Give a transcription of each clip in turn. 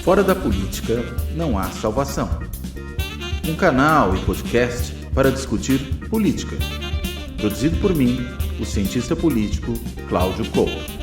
Fora da política não há salvação. Um canal e podcast para discutir política. Produzido por mim, o cientista político Cláudio Couto.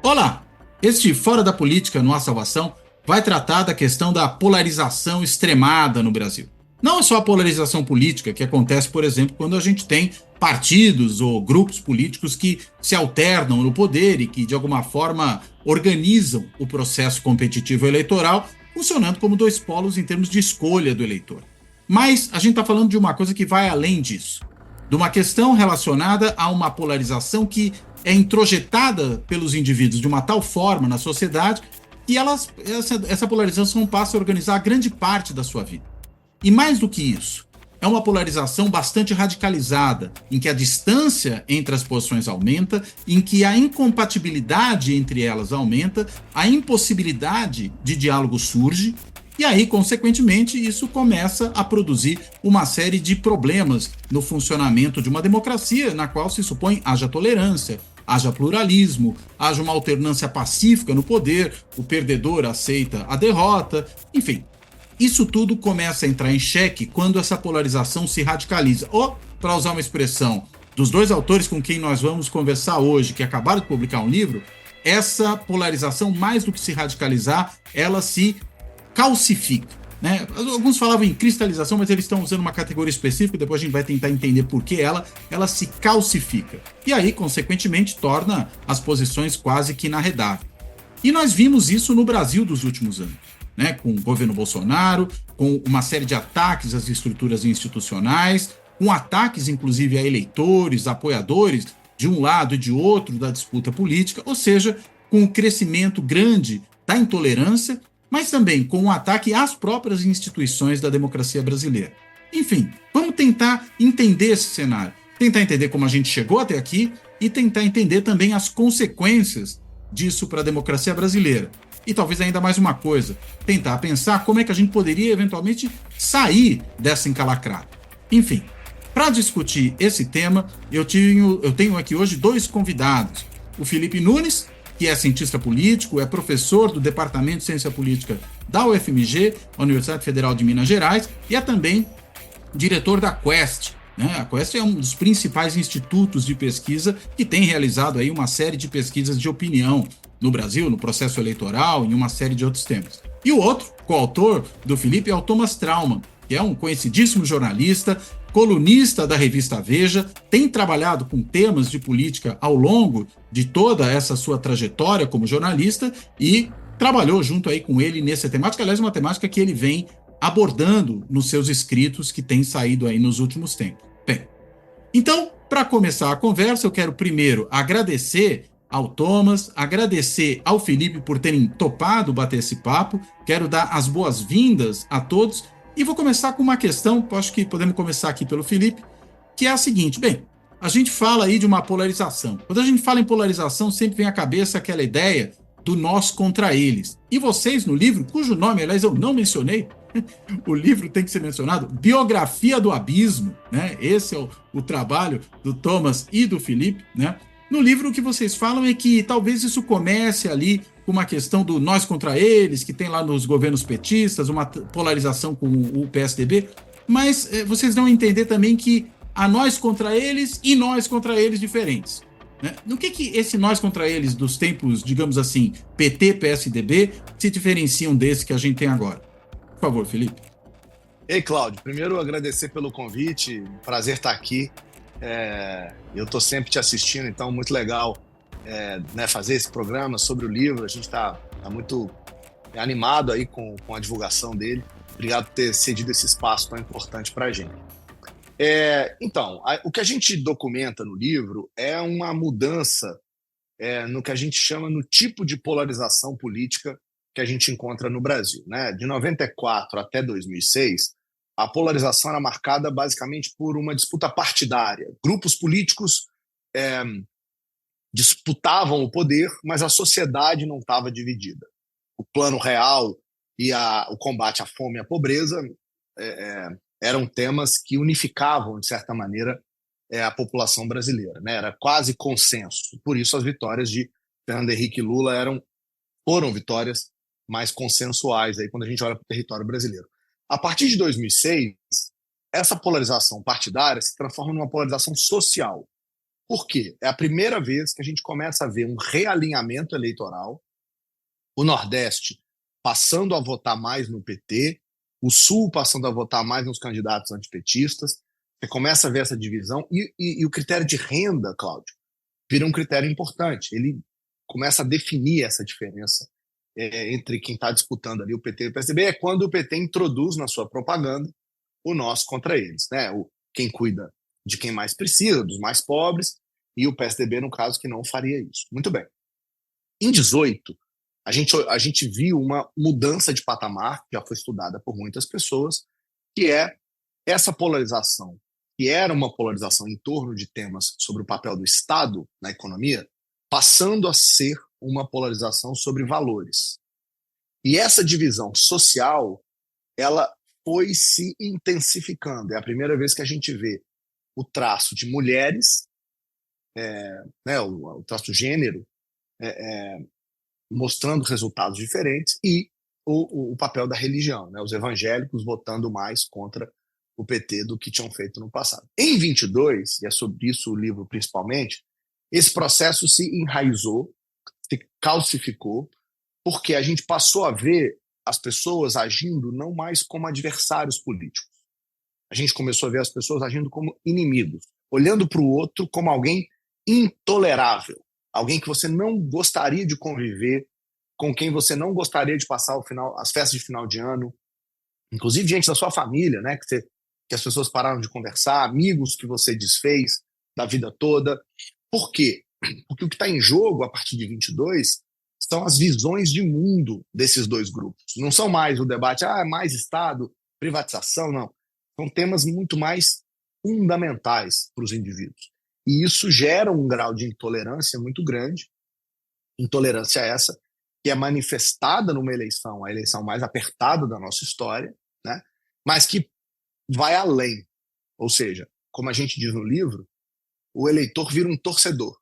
Olá! Este Fora da Política não há salvação vai tratar da questão da polarização extremada no Brasil. Não é só a polarização política que acontece, por exemplo, quando a gente tem partidos ou grupos políticos que se alternam no poder e que, de alguma forma, organizam o processo competitivo eleitoral, funcionando como dois polos em termos de escolha do eleitor. Mas a gente está falando de uma coisa que vai além disso, de uma questão relacionada a uma polarização que é introjetada pelos indivíduos de uma tal forma na sociedade que essa polarização passa a organizar grande parte da sua vida. E mais do que isso, é uma polarização bastante radicalizada, em que a distância entre as posições aumenta, em que a incompatibilidade entre elas aumenta, a impossibilidade de diálogo surge, e aí, consequentemente, isso começa a produzir uma série de problemas no funcionamento de uma democracia na qual se supõe haja tolerância, haja pluralismo, haja uma alternância pacífica no poder, o perdedor aceita a derrota, enfim. Isso tudo começa a entrar em xeque quando essa polarização se radicaliza. Ou, para usar uma expressão dos dois autores com quem nós vamos conversar hoje, que acabaram de publicar um livro, essa polarização, mais do que se radicalizar, ela se calcifica, né? Alguns falavam em cristalização, mas eles estão usando uma categoria específica, depois a gente vai tentar entender por que ela se calcifica. E aí, consequentemente, torna as posições quase que inarredáveis. E nós vimos isso no Brasil dos últimos anos, né? Com o governo Bolsonaro, com uma série de ataques às estruturas institucionais, com ataques, inclusive, a eleitores, apoiadores, de um lado e de outro da disputa política, ou seja, com o crescimento grande da intolerância, mas também com um ataque às próprias instituições da democracia brasileira. Enfim, vamos tentar entender esse cenário, tentar entender como a gente chegou até aqui e tentar entender também as consequências disso para a democracia brasileira. E talvez ainda mais uma coisa, tentar pensar como é que a gente poderia eventualmente sair dessa encalacrada. Enfim, para discutir esse tema, eu tenho aqui hoje dois convidados. O Felipe Nunes, que é cientista político, é professor do Departamento de Ciência Política da UFMG, Universidade Federal de Minas Gerais, e é também diretor da Quest, né? A Quest é um dos principais institutos de pesquisa que tem realizado aí uma série de pesquisas de opinião no Brasil, no processo eleitoral e em uma série de outros temas. E o outro, coautor do Felipe, é o Thomas Traumann, que é um conhecidíssimo jornalista, colunista da revista Veja, tem trabalhado com temas de política ao longo de toda essa sua trajetória como jornalista e trabalhou junto aí com ele nessa temática, aliás, uma temática que ele vem abordando nos seus escritos que têm saído aí nos últimos tempos. Bem, então, para começar a conversa, eu quero primeiro agradecer ao Thomas, agradecer ao Felipe por terem topado bater esse papo, quero dar as boas-vindas a todos. E vou começar com uma questão, acho que podemos começar aqui pelo Felipe, que é a seguinte: bem, a gente fala aí de uma polarização. Quando a gente fala em polarização, sempre vem à cabeça aquela ideia do nós contra eles. E vocês, no livro, cujo nome, aliás, eu não mencionei, o livro tem que ser mencionado, Biografia do Abismo, né? Esse é o trabalho do Thomas e do Felipe, né? No livro, o que vocês falam é que talvez isso comece ali com uma questão do nós contra eles, que tem lá nos governos petistas, uma polarização com o PSDB, mas vocês vão entender também que há nós contra eles e nós contra eles diferentes, né? No que esse nós contra eles dos tempos, digamos assim, PT, PSDB, se diferenciam desse que a gente tem agora? Por favor, Felipe. Ei, Cláudio, primeiro agradecer pelo convite, prazer estar aqui. Eu estou sempre te assistindo, então muito legal né, fazer esse programa sobre o livro. A gente está muito animado aí com a divulgação dele. Obrigado por ter cedido esse espaço tão importante para a gente. Então, o que a gente documenta no livro é uma mudança no que a gente chama no tipo de polarização política que a gente encontra no Brasil, né? De 94 até 2006, a polarização era marcada basicamente por uma disputa partidária. Grupos políticos disputavam o poder, mas a sociedade não estava dividida. O plano real e o combate à fome e à pobreza eram temas que unificavam, de certa maneira, a população brasileira, né? Era quase consenso. Por isso, as vitórias de Fernando Henrique e Lula foram vitórias mais consensuais aí, quando a gente olha para o território brasileiro. A partir de 2006, essa polarização partidária se transforma numa polarização social. Por quê? É a primeira vez que a gente começa a ver um realinhamento eleitoral, o Nordeste passando a votar mais no PT, o Sul passando a votar mais nos candidatos antipetistas. Você começa a ver essa divisão e o critério de renda, Cláudio, vira um critério importante. Ele começa a definir essa diferença entre quem está disputando ali o PT e o PSDB. É quando o PT introduz na sua propaganda o nós contra eles, né? Quem cuida de quem mais precisa, dos mais pobres, e o PSDB, no caso, que não faria isso. Muito bem. Em 2018, a gente viu uma mudança de patamar, que já foi estudada por muitas pessoas, que é essa polarização, que era uma polarização em torno de temas sobre o papel do Estado na economia, passando a ser uma polarização sobre valores. E essa divisão social, ela foi se intensificando. É a primeira vez que a gente vê o traço de mulheres, né, o traço gênero, mostrando resultados diferentes, e o papel da religião, né, os evangélicos votando mais contra o PT do que tinham feito no passado. Em 22, e é sobre isso o livro principalmente, esse processo se enraizou, se calcificou, porque a gente passou a ver as pessoas agindo não mais como adversários políticos. A gente começou a ver as pessoas agindo como inimigos, olhando para o outro como alguém intolerável, alguém que você não gostaria de conviver, com quem você não gostaria de passar as festas de final de ano, inclusive gente da sua família, né, que as pessoas pararam de conversar, amigos que você desfez da vida toda. Por quê? Porque o que está em jogo a partir de 22 são as visões de mundo desses dois grupos. Não são mais o debate, mais Estado, privatização, não. São temas muito mais fundamentais para os indivíduos. E isso gera um grau de intolerância muito grande, intolerância essa que é manifestada numa eleição, a eleição mais apertada da nossa história, né? Mas que vai além. Ou seja, como a gente diz no livro, o eleitor vira um torcedor.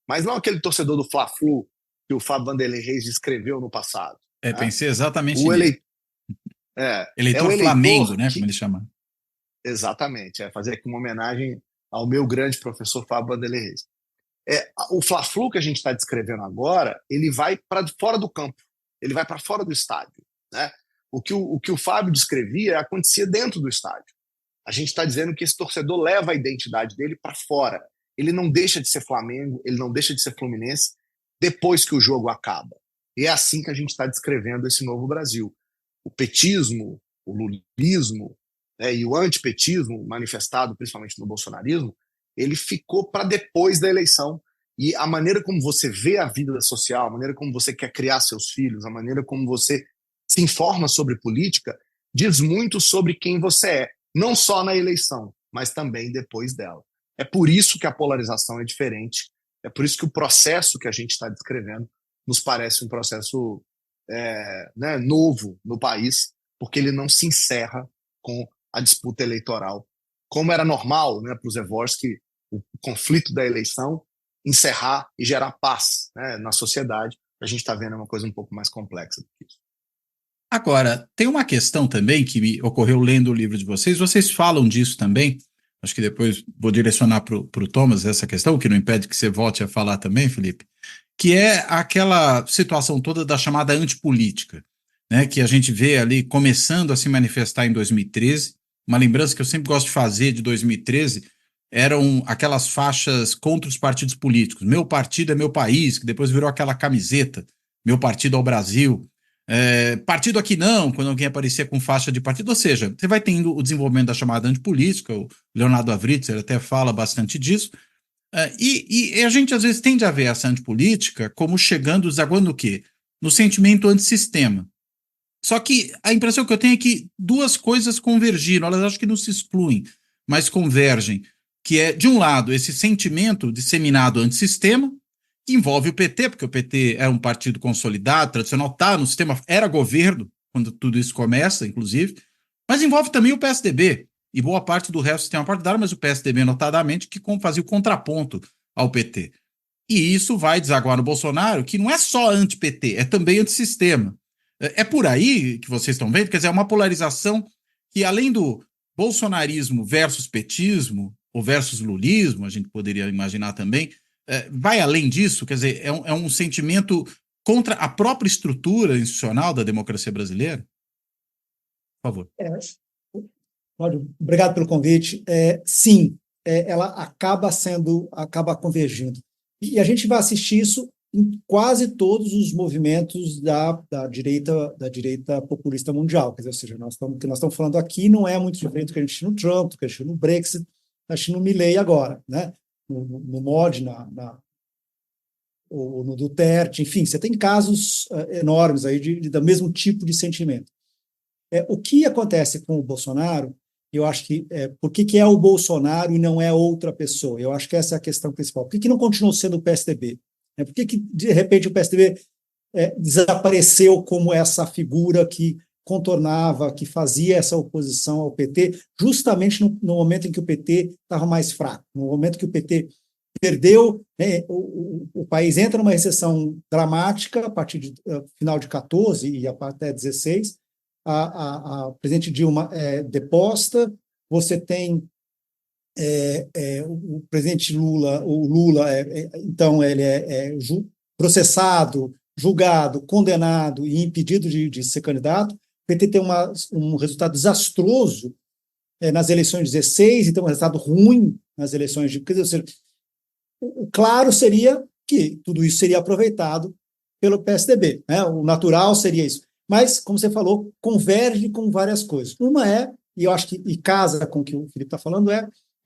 Mas não aquele torcedor do Fla-Flu que o Fábio Vanderlei Reis descreveu no passado. Né? Pensei exatamente nisso. Eleitor o eleitor Flamengo, né? Como ele chama. Exatamente. Fazer aqui uma homenagem ao meu grande professor Fábio Vanderlei Reis. O Fla-Flu que a gente está descrevendo agora, ele vai para fora do campo, ele vai para fora do estádio, né? O que o Fábio descrevia acontecia dentro do estádio. A gente está dizendo que esse torcedor leva a identidade dele para fora. Ele não deixa de ser Flamengo, ele não deixa de ser Fluminense depois que o jogo acaba. E é assim que a gente está descrevendo esse novo Brasil. O petismo, o lulismo, e o antipetismo, manifestado principalmente no bolsonarismo, ele ficou para depois da eleição. E a maneira como você vê a vida social, a maneira como você quer criar seus filhos, a maneira como você se informa sobre política, diz muito sobre quem você é, não só na eleição, mas também depois dela. É por isso que a polarização é diferente, é por isso que o processo que a gente está descrevendo nos parece um processo novo no país, porque ele não se encerra com a disputa eleitoral, como era normal, né, para o Przeworski, o conflito da eleição encerrar e gerar paz, né, na sociedade. A gente está vendo uma coisa um pouco mais complexa do que isso. Agora, tem uma questão também que me ocorreu lendo o livro de vocês falam disso também, acho que depois vou direcionar para o Thomas essa questão, que não impede que você volte a falar também, Felipe, que é aquela situação toda da chamada antipolítica, né, que a gente vê ali começando a se manifestar em 2013, uma lembrança que eu sempre gosto de fazer de 2013, eram aquelas faixas contra os partidos políticos, meu partido é meu país, que depois virou aquela camiseta, meu partido é o Brasil, partido aqui não, quando alguém aparecia com faixa de partido, ou seja, você vai tendo o desenvolvimento da chamada antipolítica, o Leonardo Avritzer até fala bastante disso, e a gente às vezes tende a ver essa antipolítica como desaguando no quê? No sentimento antissistema. Só que a impressão que eu tenho é que duas coisas convergiram, elas acho que não se excluem, mas convergem, que é, de um lado, esse sentimento disseminado antissistema, que envolve o PT, porque o PT é um partido consolidado, tradicional, está no sistema, era governo, quando tudo isso começa, inclusive, mas envolve também o PSDB, e boa parte do resto do sistema partidário, mas o PSDB, notadamente, que fazia o contraponto ao PT. E isso vai desaguar no Bolsonaro, que não é só anti-PT, é também antissistema. É por aí que vocês estão vendo, quer dizer, é uma polarização que, além do bolsonarismo versus petismo, ou versus lulismo, a gente poderia imaginar também, vai além disso, quer dizer, é um sentimento contra a própria estrutura institucional da democracia brasileira? Por favor. Cláudio, obrigado pelo convite. Sim, ela acaba convergindo. E a gente vai assistir isso em quase todos os movimentos da direita populista mundial. Quer dizer, ou seja, o que nós estamos falando aqui não é muito diferente do que a gente tinha no Trump, do que a gente tinha no Brexit, a gente no Milley agora, né? No Modi, ou no Duterte, enfim, você tem casos enormes aí do mesmo tipo de sentimento. O que acontece com o Bolsonaro, eu acho que, por que é o Bolsonaro e não é outra pessoa? Eu acho que essa é a questão principal. Por que não continuou sendo o PSDB? Por que, de repente, o PSDB desapareceu como essa figura que contornava, que fazia essa oposição ao PT, justamente no momento em que o PT estava mais fraco, no momento que o PT perdeu, o país entra numa recessão dramática a partir de final de 14 e até 16, a presidente Dilma é deposta, você tem o presidente Lula, então ele é processado, julgado, condenado e impedido de ser candidato. O PT tem um resultado desastroso nas eleições de 16 e tem um resultado ruim nas eleições de... Quer dizer, o claro seria que tudo isso seria aproveitado pelo PSDB, né? O natural seria isso. Mas, como você falou, converge com várias coisas. Uma e eu acho que casa com o que o Felipe está falando,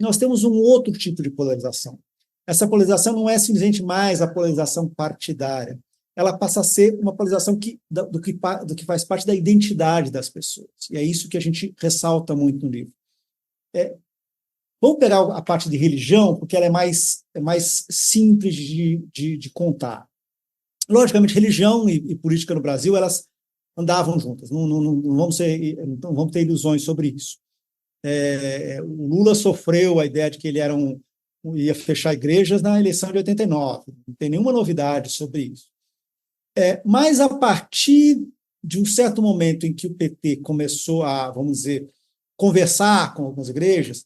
nós temos um outro tipo de polarização. Essa polarização não é simplesmente mais a polarização partidária. Ela passa a ser uma polarização do que faz parte da identidade das pessoas. E é isso que a gente ressalta muito no livro. Vamos pegar a parte de religião, porque ela é mais simples de contar. Logicamente, religião e política no Brasil, elas andavam juntas. Não vamos ter ilusões sobre isso. O Lula sofreu a ideia de que ele ia fechar igrejas na eleição de 89. Não tem nenhuma novidade sobre isso. Mas a partir de um certo momento em que o PT começou a, vamos dizer, conversar com algumas igrejas,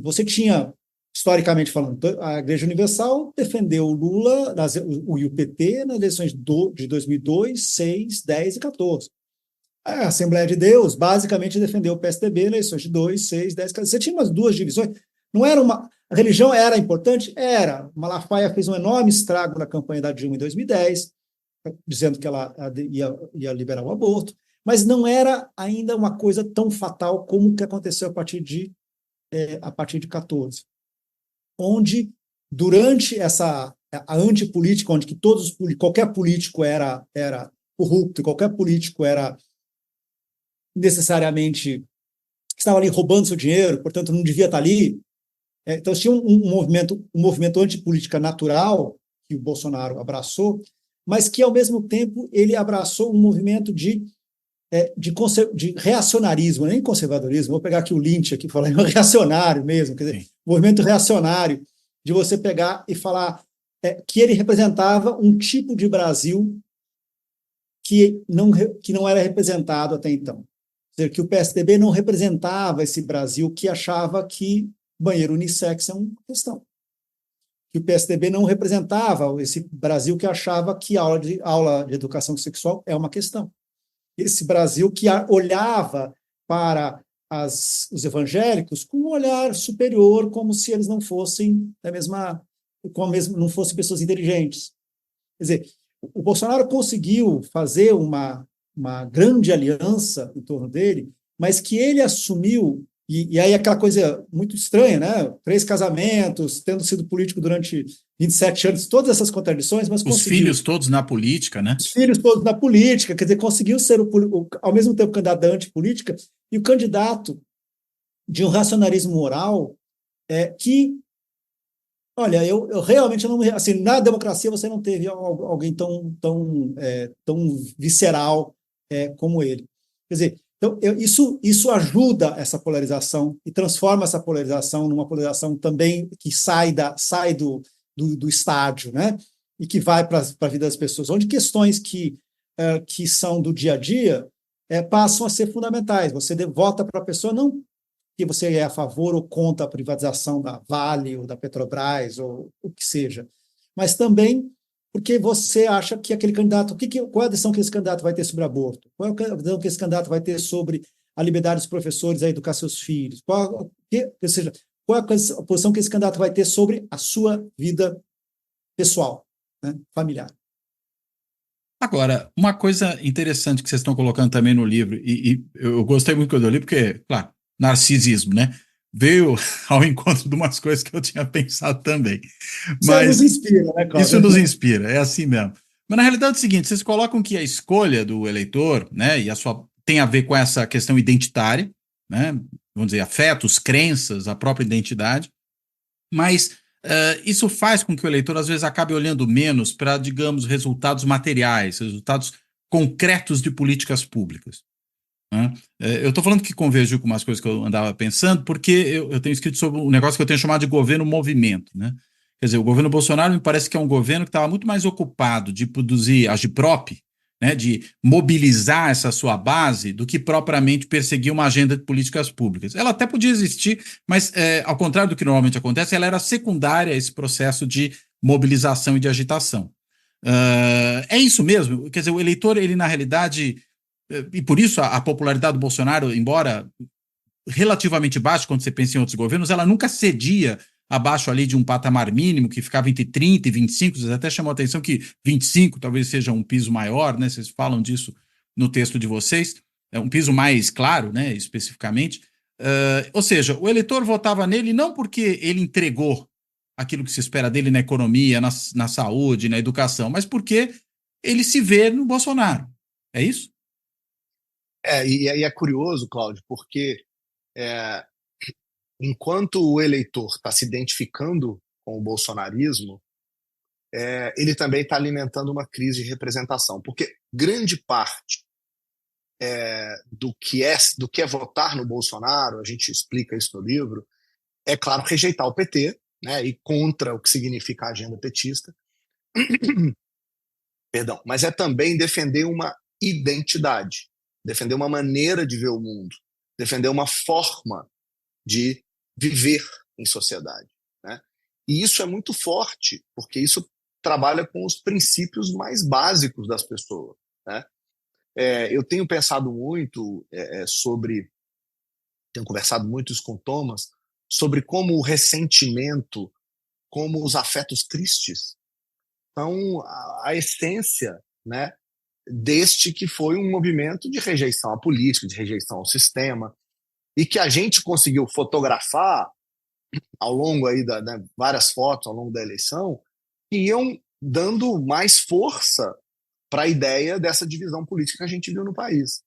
você tinha, historicamente falando, a Igreja Universal defendeu o Lula e o PT nas eleições de 2002, 6, 10 e 14. A Assembleia de Deus basicamente defendeu o PSDB nas eleições de 2, 6, 10 e 14. Você tinha umas duas divisões. Não era a religião era importante? Era. Malafaia fez um enorme estrago na campanha da Dilma em 2010, dizendo que ela ia liberar o aborto, mas não era ainda uma coisa tão fatal como o que aconteceu a partir de 14, onde, durante a antipolítica, onde que qualquer político era corrupto, qualquer político era necessariamente estava ali roubando seu dinheiro, portanto não devia estar ali. Então tinha um movimento antipolítica natural que o Bolsonaro abraçou, mas que, ao mesmo tempo, ele abraçou um movimento de reacionarismo, nem conservadorismo. Vou pegar aqui o Lynch, aqui, falar reacionário mesmo, quer dizer, movimento reacionário, de você pegar e falar que ele representava um tipo de Brasil que não era representado até então. Quer dizer, que o PSDB não representava esse Brasil que achava que banheiro unissex é uma questão. Que o PSDB não representava esse Brasil que achava que aula de educação sexual é uma questão. Esse Brasil que olhava para os evangélicos com um olhar superior, como se eles não fossem não fossem pessoas inteligentes. Quer dizer, o Bolsonaro conseguiu fazer uma grande aliança em torno dele, mas que ele assumiu, E aí aquela coisa muito estranha, né? 3 casamentos, tendo sido político durante 27 anos, todas essas contradições, mas Os conseguiu. filhos todos na política, né? Os filhos todos na política, quer dizer, conseguiu ser, ao mesmo tempo, candidato da antipolítica e o candidato de um racionalismo moral que, olha, eu realmente não... Assim, na democracia você não teve alguém tão visceral como ele. Quer dizer, então, isso ajuda essa polarização e transforma essa polarização numa polarização também que sai do estádio, né? E que vai para a vida das pessoas, onde questões que são do dia a dia passam a ser fundamentais. Você vota para a pessoa não que você é a favor ou contra a privatização da Vale ou da Petrobras ou o que seja, mas também porque você acha que aquele candidato, qual é a decisão que esse candidato vai ter sobre aborto? Qual é a decisão que esse candidato vai ter sobre a liberdade dos professores a educar seus filhos? Ou seja, qual é a posição que esse candidato vai ter sobre a sua vida pessoal, né, familiar? Agora, uma coisa interessante que vocês estão colocando também no livro, e eu gostei muito quando eu li, porque, claro, narcisismo, né? Veio ao encontro de umas coisas que eu tinha pensado também. Isso nos inspira, né, Cláudio? Isso nos inspira, é assim mesmo. Mas na realidade é o seguinte, vocês colocam que a escolha do eleitor, né, e tem a ver com essa questão identitária, né, vamos dizer, afetos, crenças, a própria identidade, mas isso faz com que o eleitor às vezes acabe olhando menos para, digamos, resultados materiais, resultados concretos de políticas públicas. Né? Eu estou falando que convergiu com umas coisas que eu andava pensando, porque eu tenho escrito sobre um negócio que eu tenho chamado de governo movimento, né? Quer dizer, o governo Bolsonaro me parece que é um governo que estava muito mais ocupado de produzir agitprop, né, de mobilizar essa sua base, do que propriamente perseguir uma agenda de políticas públicas. Ela até podia existir, mas, ao contrário do que normalmente acontece, ela era secundária a esse processo de mobilização e de agitação. É isso mesmo? Quer dizer, o eleitor, ele na realidade... E por isso a popularidade do Bolsonaro, embora relativamente baixa quando você pensa em outros governos, ela nunca cedia abaixo ali de um patamar mínimo que ficava entre 30 e 25, vocês até chamou a atenção que 25 talvez seja um piso maior, né? Vocês falam disso no texto de vocês, é um piso mais claro, né, especificamente. Ou seja, o eleitor votava nele não porque ele entregou aquilo que se espera dele na economia, na saúde, na educação, mas porque ele se vê no Bolsonaro. É isso? E aí é curioso, Cláudio, porque enquanto o eleitor está se identificando com o bolsonarismo, ele também está alimentando uma crise de representação, porque grande parte do que é votar no Bolsonaro, a gente explica isso no livro, é claro rejeitar o PT, né, e contra o que significa a agenda petista, perdão, mas é também defender uma identidade, defender uma maneira de ver o mundo, defender uma forma de viver em sociedade, né? E isso é muito forte, porque isso trabalha com os princípios mais básicos das pessoas, né? Eu tenho pensado muito tenho conversado muito isso com o Thomas, sobre como o ressentimento, como os afetos tristes são a essência, né, deste que foi um movimento de rejeição à política, de rejeição ao sistema, e que a gente conseguiu fotografar ao longo aí várias fotos ao longo da eleição, que iam dando mais força para a ideia dessa divisão política que a gente viu no país.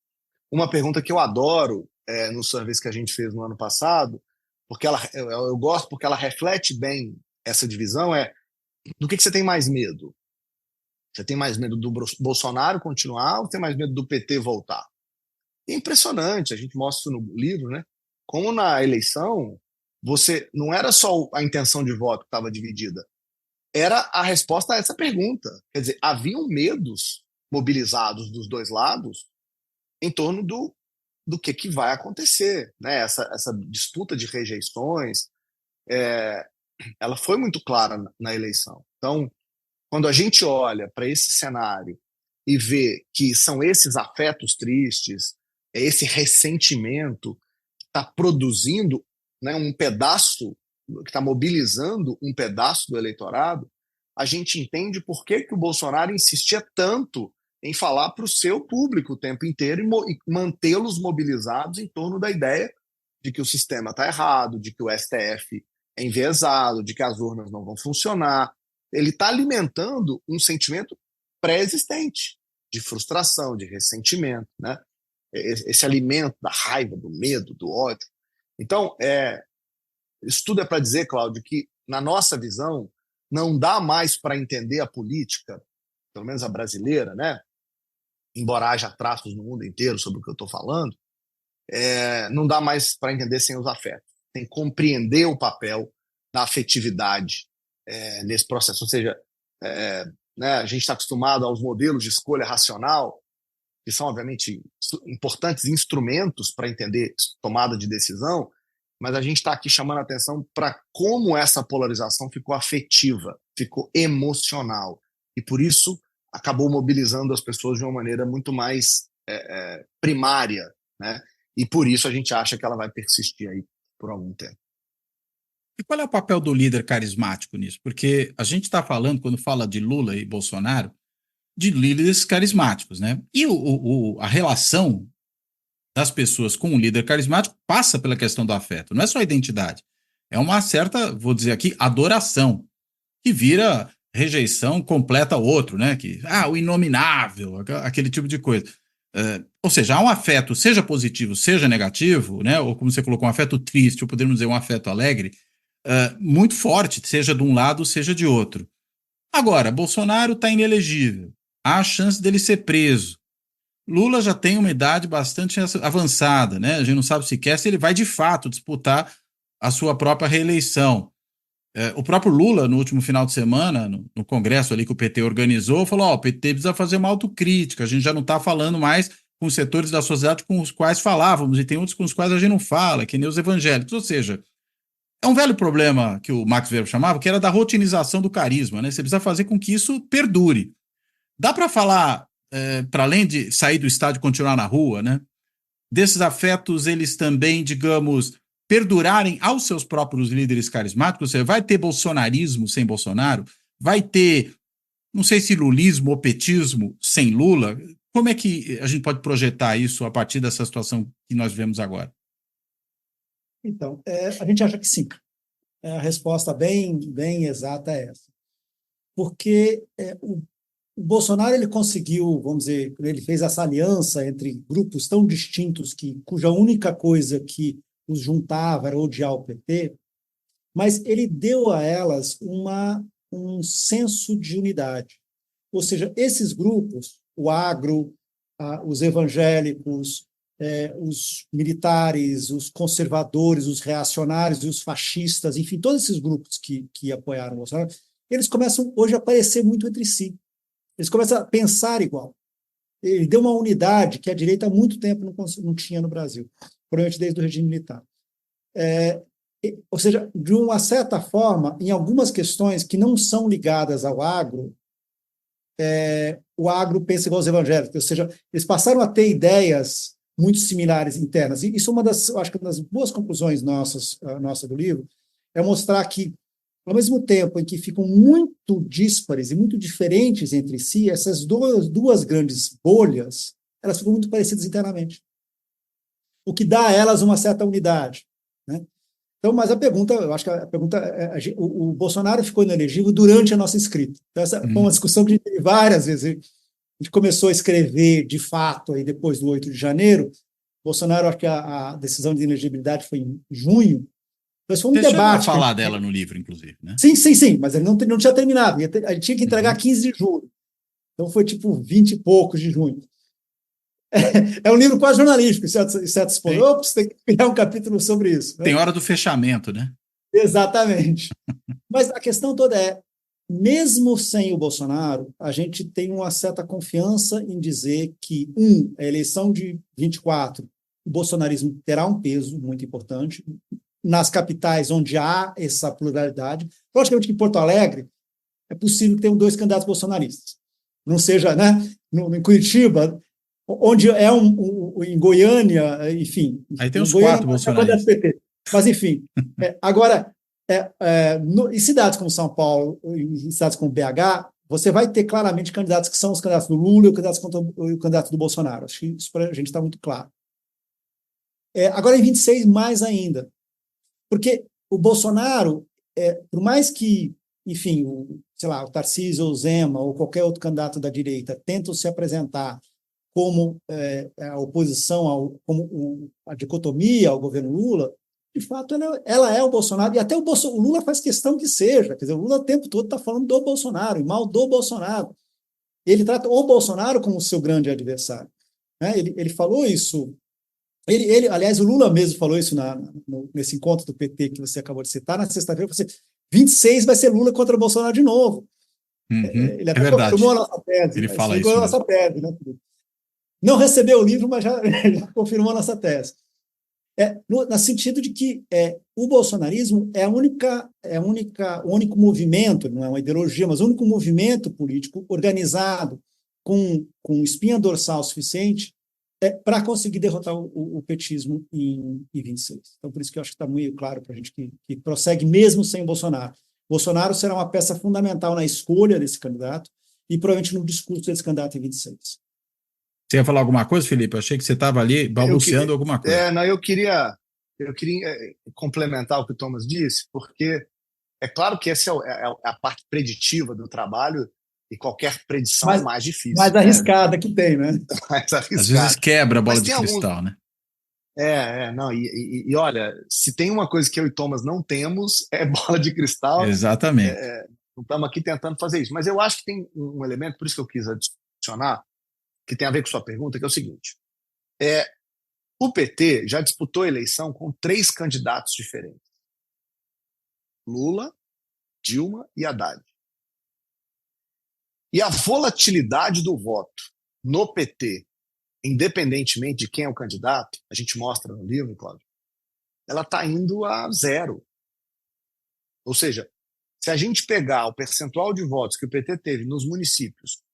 Uma pergunta que eu adoro nos surveys que a gente fez no ano passado, porque eu gosto porque ela reflete bem essa divisão, do que você tem mais medo? Você tem mais medo do Bolsonaro continuar ou tem mais medo do PT voltar? É impressionante, a gente mostra isso no livro, né? Como na eleição, você não era só a intenção de voto que estava dividida, era a resposta a essa pergunta. Quer dizer, haviam medos mobilizados dos dois lados em torno do que vai acontecer, né? Essa disputa de rejeições, ela foi muito clara na eleição. Então, quando a gente olha para esse cenário e vê que são esses afetos tristes, esse ressentimento que está produzindo, né, um pedaço, que está mobilizando um pedaço do eleitorado, a gente entende por que o Bolsonaro insistia tanto em falar para o seu público o tempo inteiro e mantê-los mobilizados em torno da ideia de que o sistema está errado, de que o STF é enviesado, de que as urnas não vão funcionar. Ele está alimentando um sentimento pré-existente de frustração, de ressentimento, né? Esse alimento da raiva, do medo, do ódio. Então, isso tudo é para dizer, Cláudio, que, na nossa visão, não dá mais para entender a política, pelo menos a brasileira, né? Embora haja traços no mundo inteiro sobre o que eu estou falando, não dá mais para entender sem os afetos. Tem que compreender o papel da afetividade nesse processo. Ou seja, né, a gente está acostumado aos modelos de escolha racional, que são, obviamente, importantes instrumentos para entender tomada de decisão, mas a gente está aqui chamando a atenção para como essa polarização ficou afetiva, ficou emocional, e por isso acabou mobilizando as pessoas de uma maneira muito mais primária, né? E por isso a gente acha que ela vai persistir aí por algum tempo. E qual é o papel do líder carismático nisso? Porque a gente está falando, quando fala de Lula e Bolsonaro, de líderes carismáticos, né? E a relação das pessoas com o líder carismático passa pela questão do afeto, não é só a identidade. É uma certa, vou dizer aqui, adoração, que vira rejeição completa ao outro, né? O inominável, aquele tipo de coisa. Ou seja, há um afeto, seja positivo, seja negativo, né? Ou como você colocou, um afeto triste, ou podemos dizer um afeto alegre, muito forte, seja de um lado, seja de outro. Agora, Bolsonaro está inelegível, há a chance dele ser preso. Lula já tem uma idade bastante avançada, né? A gente não sabe sequer se ele vai de fato disputar a sua própria reeleição. O próprio Lula, no último final de semana, no congresso ali que o PT organizou, falou: o PT precisa fazer uma autocrítica, a gente já não está falando mais com os setores da sociedade com os quais falávamos, e tem outros com os quais a gente não fala, que nem os evangélicos. Ou seja, é um velho problema que o Max Weber chamava, que era da rotinização do carisma, né? Você precisa fazer com que isso perdure. Dá para falar, para além de sair do estádio e continuar na rua, né? Desses afetos, eles também, digamos, perdurarem aos seus próprios líderes carismáticos. Você vai ter bolsonarismo sem Bolsonaro? Vai ter, não sei se lulismo ou petismo sem Lula? Como é que a gente pode projetar isso a partir dessa situação que nós vivemos agora? Então, a gente acha que sim. A resposta bem exata é essa. Porque o Bolsonaro ele conseguiu, vamos dizer, ele fez essa aliança entre grupos tão distintos cuja única coisa que os juntava era odiar o PT, mas ele deu a elas um senso de unidade. Ou seja, esses grupos, o agro, os evangélicos, os militares, os conservadores, os reacionários e os fascistas, enfim, todos esses grupos que apoiaram o Bolsonaro, eles começam hoje a aparecer muito entre si. Eles começam a pensar igual. Ele deu uma unidade que a direita há muito tempo não tinha no Brasil, provavelmente desde o regime militar. Ou seja, de uma certa forma, em algumas questões que não são ligadas ao agro, o agro pensa igual aos evangélicos, ou seja, eles passaram a ter ideias muito similares internas. E isso é acho que uma das boas conclusões nossa do livro, é mostrar que, ao mesmo tempo em que ficam muito díspares e muito diferentes entre si, essas duas grandes bolhas, elas ficam muito parecidas internamente. O que dá a elas uma certa unidade, né? Então, mas eu acho que a pergunta o Bolsonaro ficou inelegível durante a nossa escrita. Então, essa foi uma discussão que a gente teve várias vezes. A gente começou a escrever, de fato, aí depois do 8 de janeiro. Bolsonaro, acho que a decisão de inelegibilidade foi em junho. Mas foi um debate. Você falar dela no livro, inclusive, né? Sim, mas ele não tinha terminado. Ele tinha que entregar 15 de julho. Então foi tipo 20 e poucos de junho. É um livro quase jornalístico, em certos pontos. Ops, tem que criar um capítulo sobre isso. Tem hora do fechamento, né? Exatamente. Mas a questão toda mesmo sem o Bolsonaro, a gente tem uma certa confiança em dizer que, a eleição de 24, o bolsonarismo terá um peso muito importante nas capitais onde há essa pluralidade. Logicamente que em Porto Alegre é possível que tenham 2 candidatos bolsonaristas. Não seja, né, em Curitiba, onde em Goiânia, enfim. Aí tem os 4 bolsonaristas. Mas, enfim, agora, em cidades como São Paulo, em cidades como BH, você vai ter claramente candidatos que são os candidatos do Lula e o candidato do Bolsonaro. Acho que isso para a gente está muito claro. Agora, em 26, mais ainda. Porque o Bolsonaro, por mais que, enfim, sei lá, o Tarcísio ou o Zema ou qualquer outro candidato da direita tentam se apresentar como a oposição, como a dicotomia ao governo Lula, de fato, ela é o Bolsonaro, e até o Lula faz questão que seja, quer dizer, o Lula o tempo todo está falando do Bolsonaro, e mal do Bolsonaro. Ele trata o Bolsonaro como seu grande adversário. Né? Ele falou isso, aliás, o Lula mesmo falou isso nesse encontro do PT que você acabou de citar, na sexta-feira, você 26 vai ser Lula contra o Bolsonaro de novo. Ele até confirmou a nossa tese. Ele fala isso. A nossa tese, né? Não recebeu o livro, mas já confirmou a nossa tese. No sentido de que o bolsonarismo é o único movimento, não é uma ideologia, mas o único movimento político organizado com espinha dorsal suficiente para conseguir derrotar o petismo em 26. Então, por isso que eu acho que está muito claro para a gente que prossegue mesmo sem Bolsonaro. Bolsonaro será uma peça fundamental na escolha desse candidato e provavelmente no discurso desse candidato em 26. Você ia falar alguma coisa, Felipe? Eu achei que você estava ali balbuciando alguma coisa. Eu queria complementar o que o Thomas disse, porque é claro que essa é a parte preditiva do trabalho e qualquer predição é mais difícil. Mais arriscada que tem, né? Mais arriscada. Às vezes quebra a bola de cristal, né? Não, e olha, se tem uma coisa que eu e Thomas não temos, é bola de cristal. Exatamente. Não estamos aqui tentando fazer isso. Mas eu acho que tem um elemento, por isso que eu quis adicionar, que tem a ver com sua pergunta, que é o seguinte. O PT já disputou a eleição com 3 candidatos diferentes. Lula, Dilma e Haddad. E a volatilidade do voto no PT, independentemente de quem é o candidato, a gente mostra no livro, Cláudio, ela está indo a 0. Ou seja, se a gente pegar o percentual de votos que o PT teve nos municípios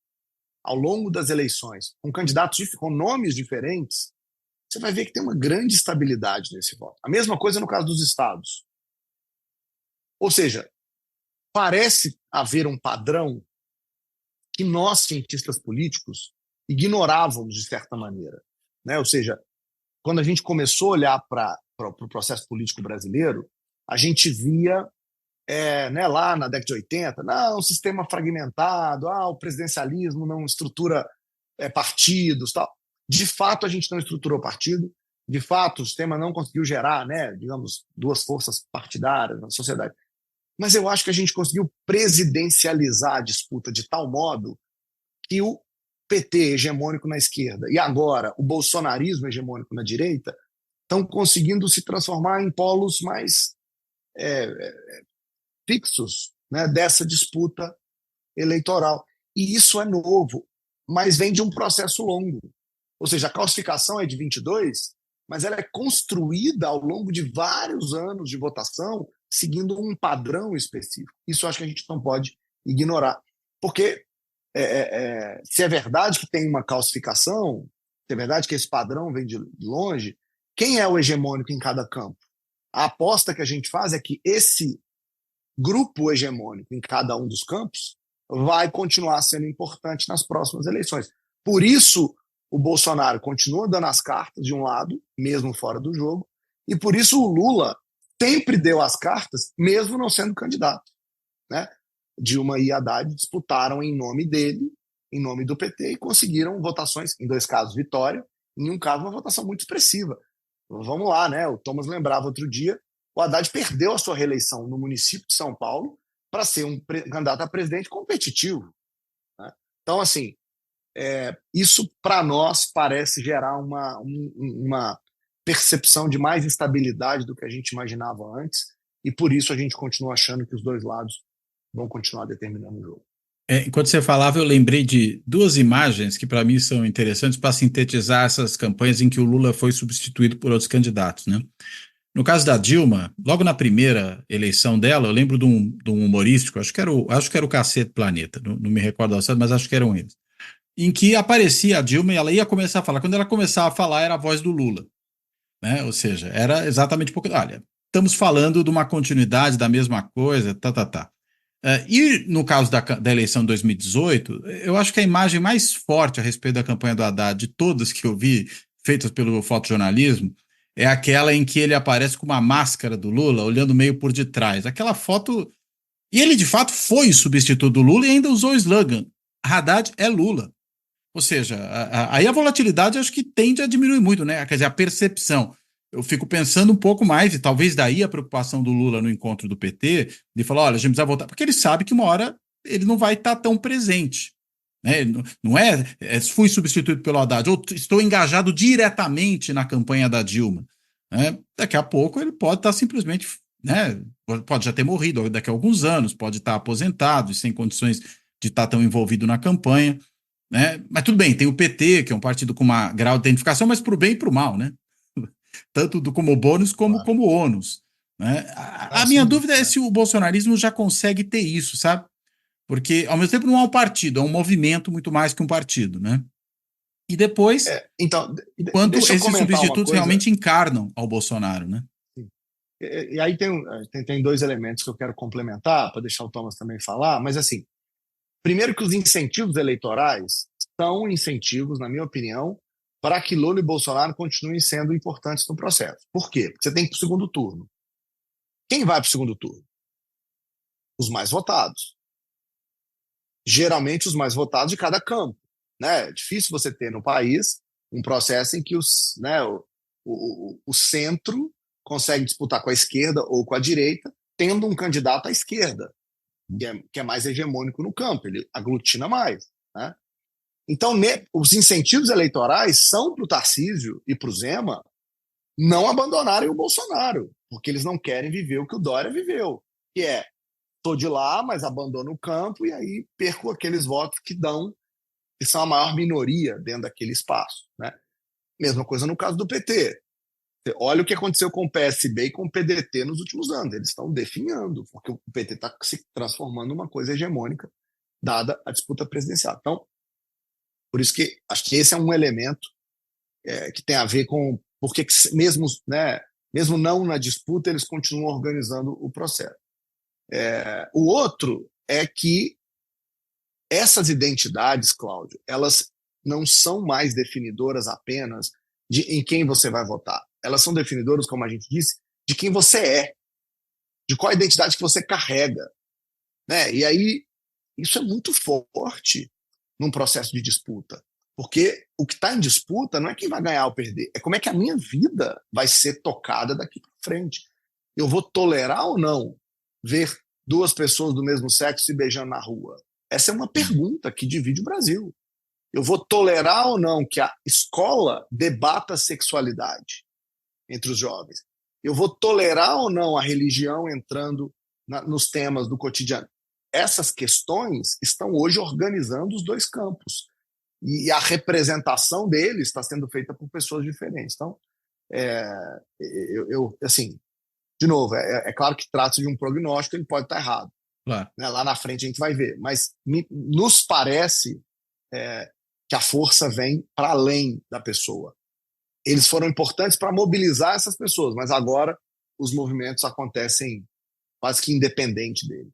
ao longo das eleições, com candidatos com nomes diferentes, você vai ver que tem uma grande estabilidade nesse voto. A mesma coisa no caso dos estados. Ou seja, parece haver um padrão que nós, cientistas políticos, ignorávamos de certa maneira. Né? Ou seja, quando a gente começou a olhar para o processo político brasileiro, a gente via lá na década de 80, um sistema fragmentado, o presidencialismo não estrutura partidos, tal. De fato, a gente não estruturou partido, de fato, o sistema não conseguiu gerar, digamos, 2 forças partidárias na sociedade. Mas eu acho que a gente conseguiu presidencializar a disputa de tal modo que o PT hegemônico na esquerda e agora o bolsonarismo hegemônico na direita estão conseguindo se transformar em polos mais fixos, né, dessa disputa eleitoral. E isso é novo, mas vem de um processo longo. Ou seja, a calcificação é de 22, mas ela é construída ao longo de vários anos de votação, seguindo um padrão específico. Isso eu acho que a gente não pode ignorar. Porque se é verdade que tem uma calcificação, se é verdade que esse padrão vem de longe, quem é o hegemônico em cada campo? A aposta que a gente faz é que esse grupo hegemônico em cada um dos campos vai continuar sendo importante nas próximas eleições. Por isso, o Bolsonaro continua dando as cartas de um lado, mesmo fora do jogo, e por isso o Lula sempre deu as cartas, mesmo não sendo candidato. Né? Dilma e Haddad disputaram em nome dele, em nome do PT, e conseguiram votações, em 2 casos, vitória, em um caso, uma votação muito expressiva. Vamos lá, né? O Thomas lembrava outro dia, o Haddad perdeu a sua reeleição no município de São Paulo para ser um candidato a presidente competitivo. Né? Então, assim, isso para nós parece gerar uma percepção de mais estabilidade do que a gente imaginava antes, e por isso a gente continua achando que os 2 lados vão continuar determinando o jogo. Enquanto você falava, eu lembrei de 2 imagens que para mim são interessantes para sintetizar essas campanhas em que o Lula foi substituído por outros candidatos, né? No caso da Dilma, logo na primeira eleição dela, eu lembro de um humorístico, acho que era o Cacete Planeta, não me recordo ao certo, mas acho que eram eles, em que aparecia a Dilma e ela ia começar a falar. Quando ela começava a falar, era a voz do Lula. Né? Ou seja, era exatamente porque, olha, estamos falando de uma continuidade da mesma coisa, e no caso da eleição de 2018, eu acho que a imagem mais forte a respeito da campanha do Haddad, de todas que eu vi, feitas pelo fotojornalismo, é aquela em que ele aparece com uma máscara do Lula, olhando meio por detrás. Aquela foto... E ele, de fato, foi o substituto do Lula e ainda usou o slogan: Haddad é Lula. Ou seja, aí a volatilidade acho que tende a diminuir muito, né? Quer dizer, a percepção. Eu fico pensando um pouco mais, e talvez daí a preocupação do Lula no encontro do PT, de falar, olha, a gente precisa voltar, porque ele sabe que uma hora ele não vai estar tão presente. Né? Não fui substituído pelo Haddad, ou estou engajado diretamente na campanha da Dilma. Né? Daqui a pouco ele pode estar simplesmente, né? Pode já ter morrido daqui a alguns anos, pode estar aposentado e sem condições de estar tão envolvido na campanha. Né? Mas tudo bem, tem o PT, que é um partido com uma grau de identificação, mas para o bem e para o mal, né? Tanto como bônus como ônus. Né? A minha dúvida é se o bolsonarismo já consegue ter isso, sabe? Porque, ao mesmo tempo, não é um partido, é um movimento muito mais que um partido, né? E depois, então, quanto esses substitutos realmente encarnam ao Bolsonaro, né? E aí tem dois elementos que eu quero complementar, para deixar o Thomas também falar, mas assim, primeiro que os incentivos eleitorais são incentivos, na minha opinião, para que Lula e Bolsonaro continuem sendo importantes no processo. Por quê? Porque você tem que ir para o segundo turno. Quem vai para o segundo turno? Os mais votados. Geralmente os mais votados de cada campo. Né? É difícil você ter no país um processo em que o centro consegue disputar com a esquerda ou com a direita, tendo um candidato à esquerda, que é mais hegemônico no campo, ele aglutina mais. Né? Então, os incentivos eleitorais são para o Tarcísio e para o Zema não abandonarem o Bolsonaro, porque eles não querem viver o que o Dória viveu, que é, estou de lá, mas abandono o campo e aí perco aqueles votos que são a maior minoria dentro daquele espaço. Né? Mesma coisa no caso do PT. Olha o que aconteceu com o PSB e com o PDT nos últimos anos. Eles estão definhando, porque o PT está se transformando numa coisa hegemônica, dada a disputa presidencial. Então, por isso que acho que esse é um elemento que tem a ver com porque mesmo não na disputa, eles continuam organizando o processo. O outro é que essas identidades, Cláudio, elas não são mais definidoras apenas em quem você vai votar. Elas são definidoras, como a gente disse, de quem você é, de qual identidade que você carrega. Né? E aí, isso é muito forte num processo de disputa. Porque o que está em disputa não é quem vai ganhar ou perder, é como é que a minha vida vai ser tocada daqui para frente. Eu vou tolerar ou não ver duas pessoas do mesmo sexo se beijando na rua? Essa é uma pergunta que divide o Brasil. Eu vou tolerar ou não que a escola debata a sexualidade entre os jovens? Eu vou tolerar ou não a religião entrando nos temas do cotidiano? Essas questões estão hoje organizando os dois campos. E a representação deles está sendo feita por pessoas diferentes. Então, assim, de novo, é claro que trata-se de um prognóstico, ele pode estar errado. Claro. Né? Lá na frente a gente vai ver. Mas nos parece que a força vem para além da pessoa. Eles foram importantes para mobilizar essas pessoas, mas agora os movimentos acontecem quase que independente dele.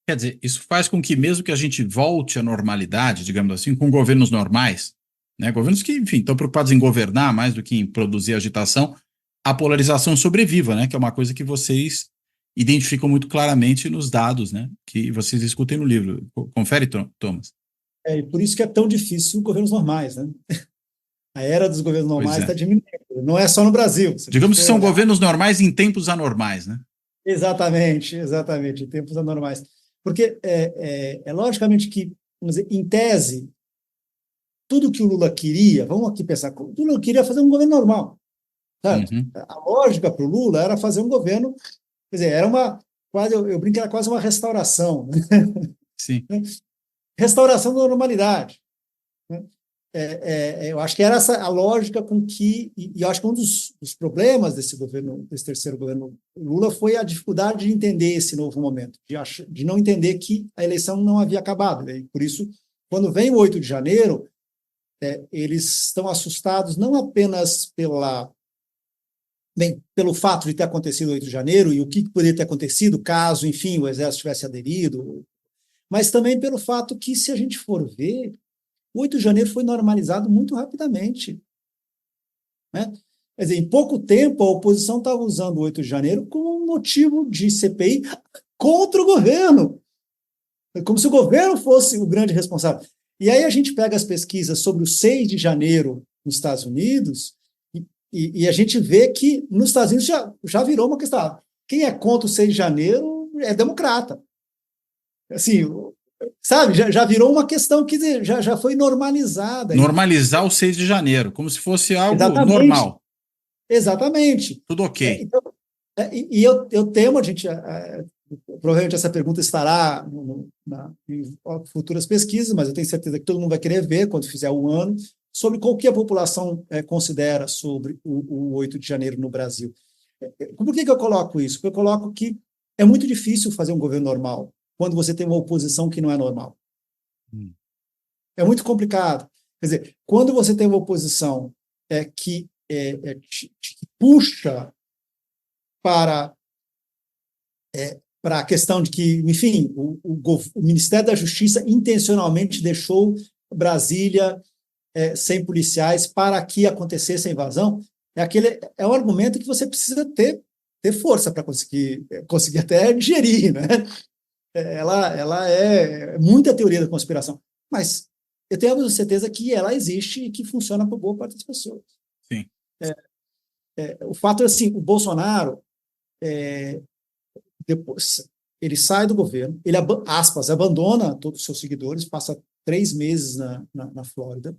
Quer dizer, isso faz com que mesmo que a gente volte à normalidade, digamos assim, com governos normais, né, governos que, enfim, estão preocupados em governar mais do que em produzir agitação, a polarização sobreviva, né, que é uma coisa que vocês identificam muito claramente nos dados, né, que vocês discutem no livro. Confere, Thomas. E por isso que é tão difícil governos normais, né? A era dos governos normais está diminuindo. Não é só no Brasil. Digamos que são governos normais em tempos anormais, né? Exatamente, em tempos anormais. Porque é logicamente que, vamos dizer, em tese, tudo que o Lula queria, vamos aqui pensar, o Lula queria fazer um governo normal. Sabe? Uhum. A lógica para o Lula era fazer um governo, quer dizer, era eu brinco, era quase uma restauração. Né? Sim. Restauração da normalidade. Né? Eu acho que era essa a lógica com que, e eu acho que um dos problemas desse terceiro governo Lula foi a dificuldade de entender esse novo momento, de não entender que a eleição não havia acabado. Né? Por isso, quando vem o 8 de janeiro, eles estão assustados não apenas pelo fato de ter acontecido o 8 de janeiro e o que poderia ter acontecido caso, enfim, o Exército tivesse aderido, mas também pelo fato que, se a gente for ver, o 8 de janeiro foi normalizado muito rapidamente. Né? Quer dizer, em pouco tempo, a oposição estava usando o 8 de janeiro como um motivo de CPI contra o governo. Como se o governo fosse o grande responsável. E aí a gente pega as pesquisas sobre o 6 de janeiro nos Estados Unidos e a gente vê que nos Estados Unidos já virou uma questão. Quem é contra o 6 de janeiro é democrata. Assim, sabe, já virou uma questão que já foi normalizada. Normalizar o 6 de janeiro, como se fosse algo Exatamente. normal. Exatamente. Tudo ok. Então, eu temo, provavelmente essa pergunta estará em futuras pesquisas, mas eu tenho certeza que todo mundo vai querer ver, quando fizer um ano, sobre o que a população considera sobre o 8 de janeiro no Brasil. Por que eu coloco isso? Porque eu coloco que é muito difícil fazer um governo normal quando você tem uma oposição que não é normal. É muito complicado. Quer dizer, quando você tem uma oposição que puxa para a questão de que, enfim, o Ministério da Justiça intencionalmente deixou Brasília sem policiais para que acontecesse a invasão, é um argumento que você precisa ter força para conseguir até digerir, né? Ela é muita teoria da conspiração, mas eu tenho certeza que ela existe e que funciona para boa parte das pessoas. Sim. O fato é assim, o Bolsonaro depois ele sai do governo, ele abandona todos os seus seguidores, passa 3 meses na Flórida,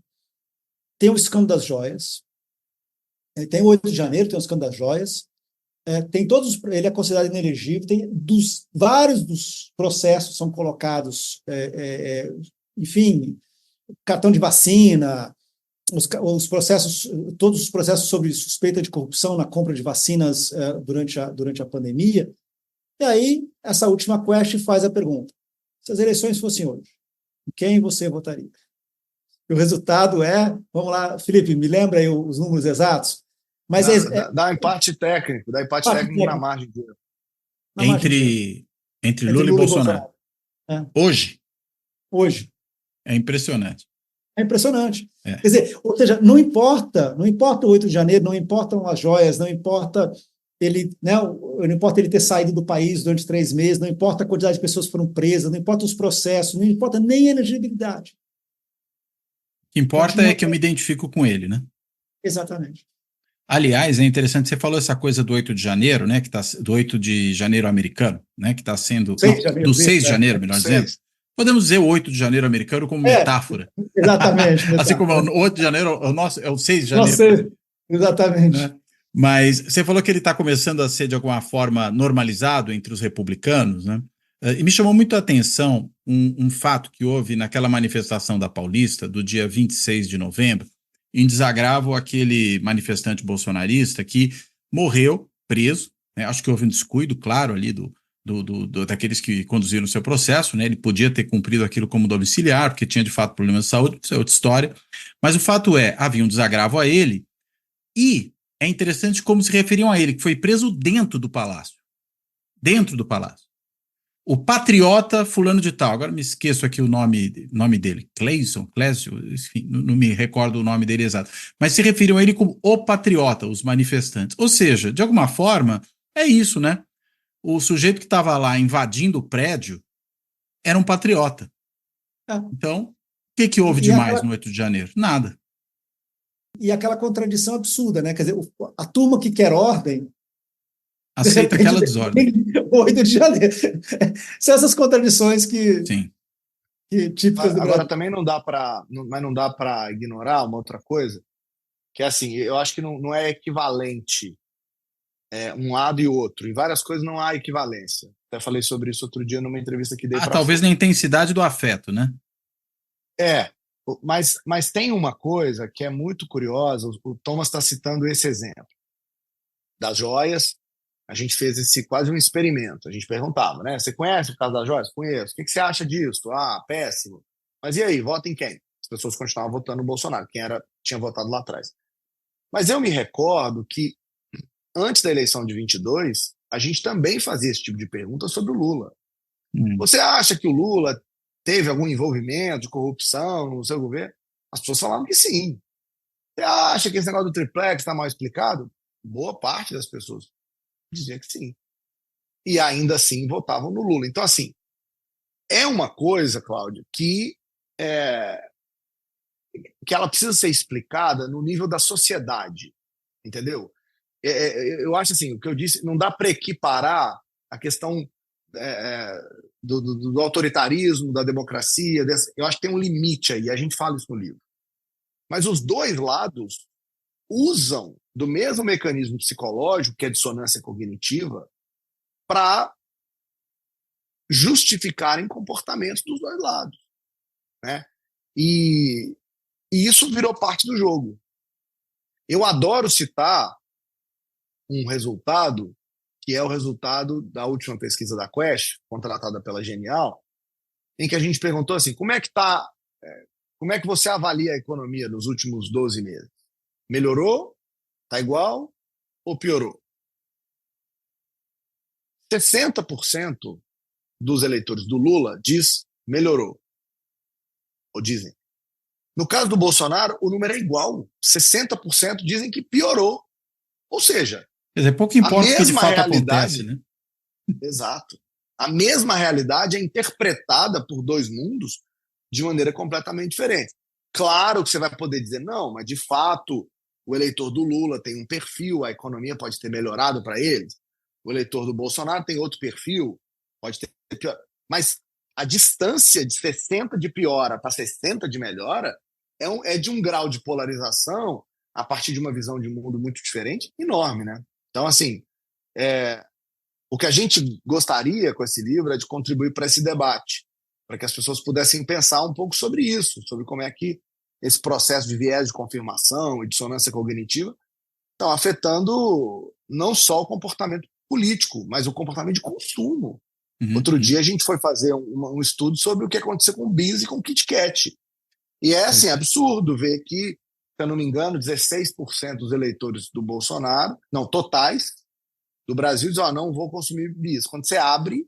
tem o escândalo das joias, tem o 8 de janeiro, tem o escândalo das joias, ele é considerado inelegível, vários dos processos são colocados, enfim, cartão de vacina, os processos, todos os processos sobre suspeita de corrupção na compra de vacinas durante a pandemia. E aí, essa última quest faz a pergunta: se as eleições fossem hoje, em quem você votaria? E o resultado vamos lá, Felipe, me lembra aí os números exatos? Mas dá empate técnico, na margem de erro. Entre Lula e Bolsonaro. Hoje? Hoje. É impressionante. É impressionante. Quer dizer, ou seja, não importa o 8 de janeiro, não importam as joias, não importa não importa ele ter saído do país durante 3 meses, não importa a quantidade de pessoas que foram presas, não importa os processos, não importa nem a elegibilidade. O que importa é que eu me identifico com ele, né? Exatamente. Aliás, é interessante, você falou essa coisa do 8 de janeiro, né? Do 8 de janeiro americano, né? Que está sendo. Do 6 de janeiro, melhor dizendo. Podemos dizer o 8 de janeiro americano como metáfora. Exatamente. Assim como o 8 de janeiro é o 6 de janeiro. Exatamente. Né? Mas você falou que ele está começando a ser, de alguma forma, normalizado entre os republicanos, né? E me chamou muito a atenção um fato que houve naquela manifestação da Paulista, do dia 26 de novembro, em desagravo àquele manifestante bolsonarista que morreu preso, né? Acho que houve um descuido, claro, ali daqueles que conduziram o seu processo, né? Ele podia ter cumprido aquilo como domiciliar, porque tinha de fato problemas de saúde, isso é outra história, mas o fato havia um desagravo a ele, e é interessante como se referiam a ele, que foi preso dentro do palácio. Dentro do palácio. O patriota fulano de tal, agora me esqueço aqui o nome dele, Clésio, enfim, não me recordo o nome dele exato, mas se referiam a ele como o patriota, os manifestantes. Ou seja, de alguma forma, é isso, né? O sujeito que estava lá invadindo o prédio era um patriota. Então, o que houve demais no 8 de janeiro? Nada. E aquela contradição absurda, né? Quer dizer, a turma que quer ordem aceita aquela desordem. 8 de janeiro. São essas contradições que típicas do Brasil. Agora também não dá para ignorar uma outra coisa, que é assim, eu acho que não é equivalente um lado e outro. Em várias coisas não há equivalência. Até falei sobre isso outro dia numa entrevista que dei para talvez na intensidade do afeto, né? Mas tem uma coisa que é muito curiosa, o Thomas está citando esse exemplo das joias. A gente fez quase um experimento, a gente perguntava, né? Você conhece o caso das joias? Conheço. O que você acha disso? Péssimo. Mas e aí, vota em quem? As pessoas continuavam votando no Bolsonaro, quem tinha votado lá atrás. Mas eu me recordo que, antes da eleição de 22, a gente também fazia esse tipo de pergunta sobre o Lula. Você acha que o Lula teve algum envolvimento de corrupção no seu governo? As pessoas falavam que sim. Você acha que esse negócio do triplex está mal explicado? Boa parte das pessoas dizia que sim. E ainda assim votavam no Lula. Então, assim, é uma coisa, Cláudio, que ela precisa ser explicada no nível da sociedade, entendeu? Eu acho assim, o que eu disse, não dá para equiparar a questão do autoritarismo, da democracia, eu acho que tem um limite aí, a gente fala isso no livro. Mas os dois lados usam do mesmo mecanismo psicológico, que é a dissonância cognitiva, para justificarem comportamentos dos dois lados, né? E isso virou parte do jogo. Eu adoro citar um resultado, que é o resultado da última pesquisa da Quest, contratada pela Genial, em que a gente perguntou assim, como é que você avalia a economia nos últimos 12 meses? Melhorou? Está igual? Ou piorou? 60% dos eleitores do Lula diz melhorou. Ou dizem. No caso do Bolsonaro, o número é igual. 60% dizem que piorou. Ou seja, quer dizer, pouco importa o que de fato acontece, né? Exato. A mesma realidade é interpretada por dois mundos de maneira completamente diferente. Claro que você vai poder dizer, não, mas de fato o eleitor do Lula tem um perfil, a economia pode ter melhorado para eles. O eleitor do Bolsonaro tem outro perfil, pode ter pior. Mas a distância de 60 de piora para 60 de melhora é de um grau de polarização, a partir de uma visão de mundo muito diferente, enorme, né? Então, assim, o que a gente gostaria com esse livro é de contribuir para esse debate, para que as pessoas pudessem pensar um pouco sobre isso, sobre como é que esse processo de viés de confirmação e dissonância cognitiva estão afetando não só o comportamento político, mas o comportamento de consumo. Outro dia a gente foi fazer um estudo sobre o que aconteceu com o Bis e com o Kit Kat. E é assim, absurdo ver que, se eu não me engano, 16% dos eleitores do Bolsonaro, não, totais, do Brasil, dizem, não vou consumir Bis. Quando você abre,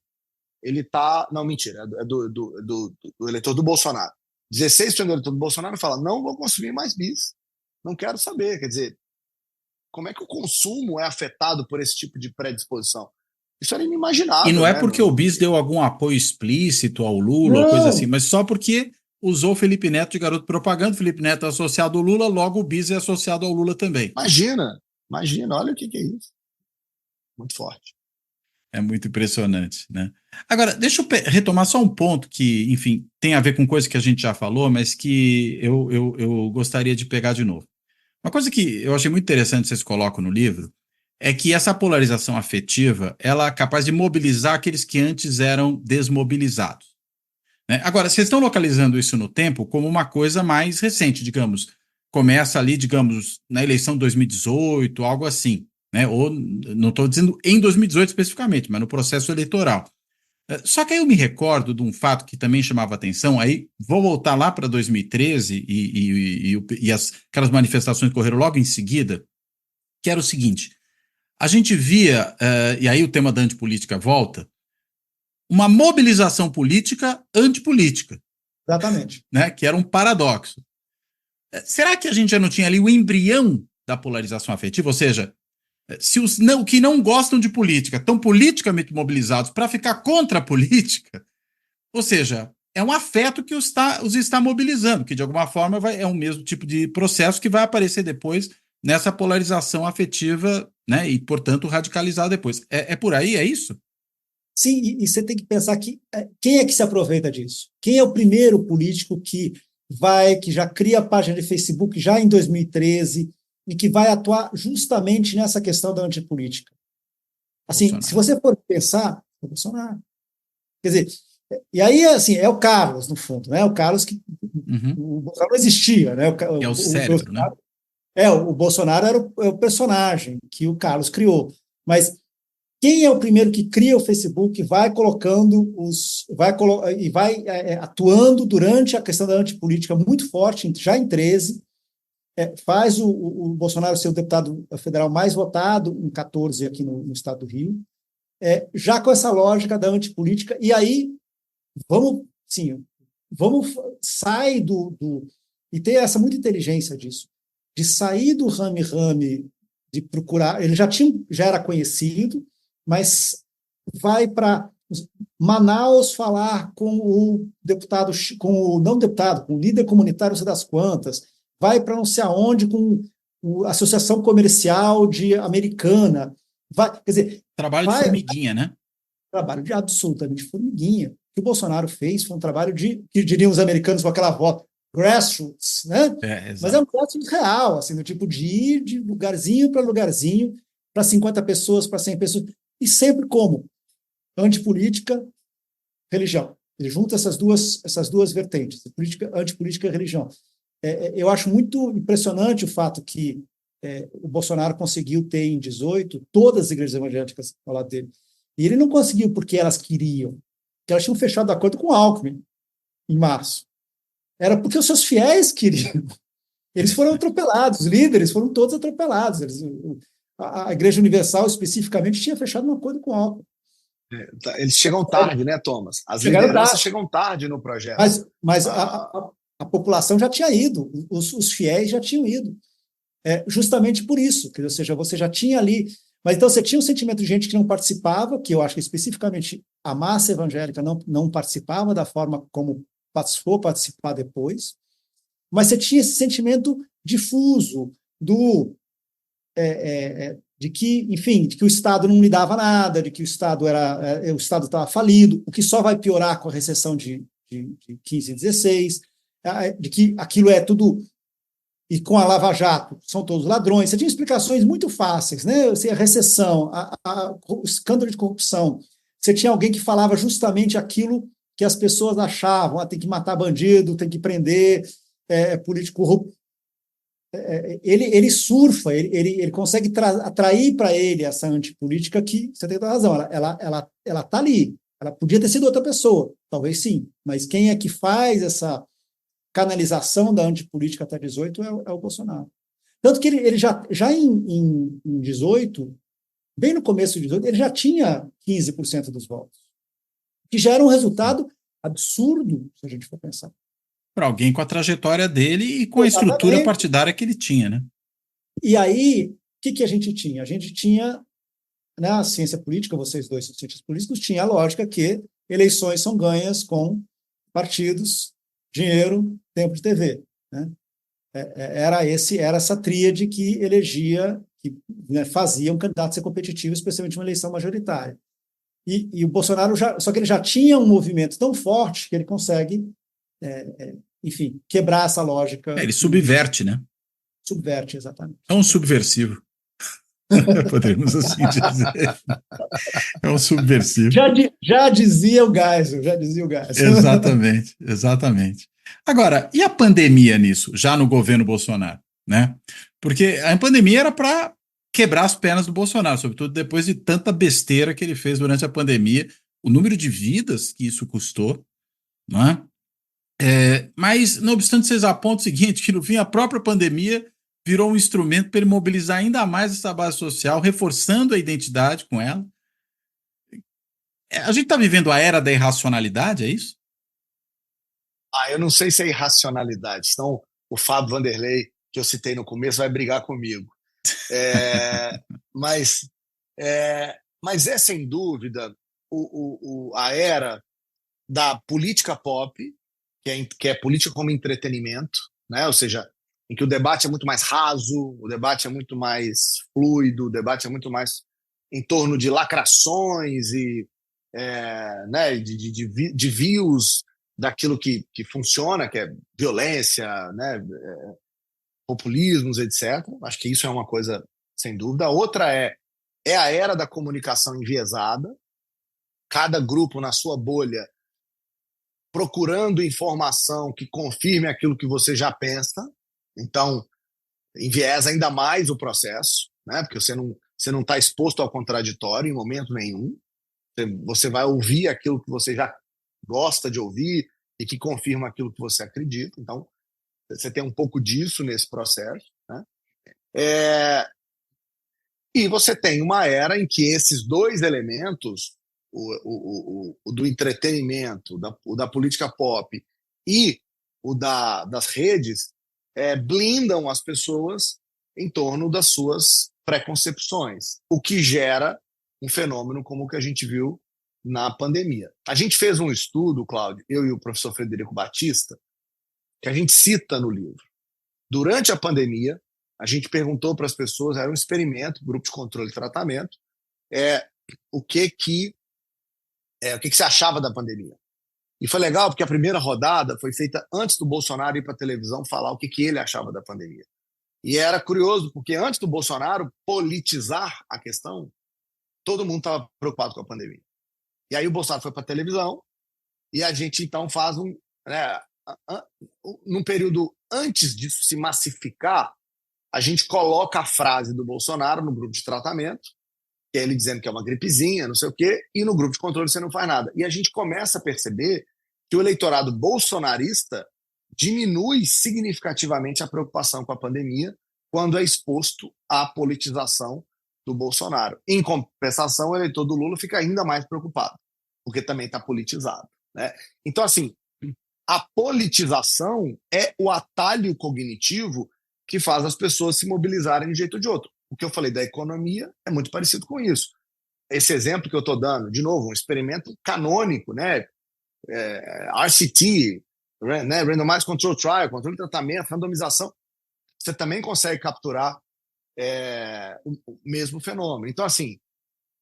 ele está... Não, mentira, é do eleitor do Bolsonaro. 16% do eleitor do Bolsonaro fala, não vou consumir mais Bis. Não quero saber. Quer dizer, como é que o consumo é afetado por esse tipo de predisposição? Isso era inimaginável. E não é né? porque o Bis deu algum apoio explícito ao Lula, ou coisa assim, mas só porque usou Felipe Neto de garoto propaganda, Felipe Neto é associado ao Lula, logo o Bis é associado ao Lula também. Imagina, olha o que é isso. Muito forte. É muito impressionante, né? Agora, deixa eu retomar só um ponto que, enfim, tem a ver com coisa que a gente já falou, mas que eu gostaria de pegar de novo. Uma coisa que eu achei muito interessante que vocês colocam no livro é que essa polarização afetiva, ela é capaz de mobilizar aqueles que antes eram desmobilizados, né? Agora, vocês estão localizando isso no tempo como uma coisa mais recente, digamos, começa ali, digamos, na eleição de 2018, algo assim, né? Ou, não estou dizendo em 2018 especificamente, mas no processo eleitoral. Só que aí eu me recordo de um fato que também chamava atenção, aí vou voltar lá para 2013 e aquelas manifestações que ocorreram logo em seguida, que era o seguinte, a gente via, e aí o tema da antipolítica volta, uma mobilização política antipolítica. Exatamente. Né, que era um paradoxo. Será que a gente já não tinha ali o embrião da polarização afetiva? Ou seja, se os que não gostam de política estão politicamente mobilizados para ficar contra a política, ou seja, é um afeto que os está mobilizando, que de alguma forma é o mesmo tipo de processo que vai aparecer depois nessa polarização afetiva, né, e, portanto, radicalizar depois. É por aí, é isso? Sim, e você tem que pensar que quem é que se aproveita disso? Quem é o primeiro político que já cria a página de Facebook já em 2013 e que vai atuar justamente nessa questão da antipolítica? Assim, Bolsonaro. Se você for pensar, é o Bolsonaro. Quer dizer, e aí, assim, é o Carlos, no fundo, né? O Carlos que... O Bolsonaro não existia, né? É o cérebro, né? O Bolsonaro era o personagem que o Carlos criou. Mas quem é o primeiro que cria o Facebook, vai colocando e vai atuando durante a questão da antipolítica muito forte, já em 13, faz o Bolsonaro ser o deputado federal mais votado em 14 aqui no estado do Rio, já com essa lógica da antipolítica, e aí vamos sair e ter essa muita inteligência disso. de sair do rame-rame, de procurar. Ele já era conhecido, mas vai para Manaus falar com o deputado, não deputado, com o líder comunitário, não sei das quantas, vai para não sei aonde com a Associação Comercial de Americana. Quer dizer, trabalho de formiguinha, né? Trabalho de absolutamente formiguinha. O que o Bolsonaro fez foi um trabalho que diriam os americanos com aquela voz, grassroots, né? Mas é um grassroots real, assim, do tipo de ir de lugarzinho para lugarzinho, para 50 pessoas, para 100 pessoas, e sempre como? Antipolítica, religião. Ele junta essas duas vertentes, antipolítica e religião. Eu acho muito impressionante o fato que o Bolsonaro conseguiu ter em 18 todas as igrejas evangélicas ao lado dele. E ele não conseguiu porque elas queriam, porque elas tinham fechado acordo com o Alckmin em março. Era porque os seus fiéis queriam. Eles foram atropelados, os líderes foram todos atropelados. A Igreja Universal, especificamente, tinha fechado um acordo com o Alckmin. Eles chegam tarde, né, Thomas? As lideranças chegam tarde no projeto. Mas a população já tinha ido, os fiéis já tinham ido. Justamente por isso, ou seja, você já tinha ali. Mas então você tinha um sentimento de gente que não participava, que eu acho que especificamente a massa evangélica não participava da forma como passou a participar depois, mas você tinha esse sentimento difuso de que, enfim, de que o Estado não lhe dava nada, de que o Estado estava falido, o que só vai piorar com a recessão de 15 e 16, de que aquilo é tudo. E com a Lava Jato, são todos ladrões. Você tinha explicações muito fáceis, né? A recessão, o escândalo de corrupção. Você tinha alguém que falava justamente aquilo que as pessoas achavam, tem que matar bandido, tem que prender político corrupto. Ele surfa, ele consegue atrair para ele essa antipolítica que, você tem toda a razão, ela está ali. Ela podia ter sido outra pessoa, talvez sim, mas quem é que faz essa canalização da antipolítica até 18 é o Bolsonaro. Tanto que ele já em 18, bem no começo de 18, ele já tinha 15% dos votos, que já era um resultado absurdo, se a gente for pensar. Para alguém com a trajetória dele e com a estrutura partidária que ele tinha, né? E aí, o que a gente tinha? A gente tinha, na ciência política, vocês dois são cientistas políticos, tinha a lógica que eleições são ganhas com partidos, dinheiro, tempo de TV, né? Era essa tríade que elegia, que, né, fazia um candidato ser competitivo, especialmente uma eleição majoritária. E o Bolsonaro só que ele já tinha um movimento tão forte que ele consegue, enfim, quebrar essa lógica. Ele subverte, né? Subverte, exatamente. É um subversivo. Podemos assim dizer. É um subversivo. Já dizia o Geisel, Exatamente. Agora, e a pandemia nisso, já no governo Bolsonaro, né? Porque a pandemia era para quebrar as pernas do Bolsonaro, sobretudo depois de tanta besteira que ele fez durante a pandemia, o número de vidas que isso custou, não é? Mas, não obstante, vocês apontam o seguinte, que no fim a própria pandemia virou um instrumento para ele mobilizar ainda mais essa base social, reforçando a identidade com ela. A gente está vivendo a era da irracionalidade, é isso? Eu não sei se é irracionalidade, senão o Fábio Vanderlei, que eu citei no começo, vai brigar comigo. Mas é, sem dúvida, a era da política pop, que é política como entretenimento, né? Ou seja, em que o debate é muito mais raso, o debate é muito mais fluido, o debate é muito mais em torno de lacrações e né, de views daquilo que funciona, que é violência, né, populismos, etc. Acho que isso é uma coisa sem dúvida. A outra é a era da comunicação enviesada, cada grupo na sua bolha procurando informação que confirme aquilo que você já pensa. Então, enviesa ainda mais o processo, né? Porque você não está exposto ao contraditório em momento nenhum. Você vai ouvir aquilo que você já gosta de ouvir e que confirma aquilo que você acredita. Então, você tem um pouco disso nesse processo, né? E você tem uma era em que esses dois elementos, o do entretenimento, o da política pop e o das redes, blindam as pessoas em torno das suas preconcepções, o que gera um fenômeno como o que a gente viu na pandemia. A gente fez um estudo, Cláudio, eu e o professor Frederico Batista, que a gente cita no livro. Durante a pandemia, a gente perguntou para as pessoas, era um experimento, grupo de controle e tratamento, o que você achava da pandemia. E foi legal porque a primeira rodada foi feita antes do Bolsonaro ir para a televisão falar o que ele achava da pandemia. E era curioso, porque antes do Bolsonaro politizar a questão, todo mundo estava preocupado com a pandemia. E aí o Bolsonaro foi para a televisão e a gente então faz num período antes disso se massificar, a gente coloca a frase do Bolsonaro no grupo de tratamento, que é ele dizendo que é uma gripezinha, não sei o quê, e no grupo de controle você não faz nada. E a gente começa a perceber que o eleitorado bolsonarista diminui significativamente a preocupação com a pandemia quando é exposto à politização do Bolsonaro. Em compensação, o eleitor do Lula fica ainda mais preocupado, porque também está politizado, né? Então, assim, a politização é o atalho cognitivo que faz as pessoas se mobilizarem de um jeito ou de outro. O que eu falei da economia é muito parecido com isso. Esse exemplo que eu estou dando, de novo, um experimento canônico, né? RCT, né? Randomized Control Trial, controle de tratamento, randomização, você também consegue capturar o mesmo fenômeno. Então, assim,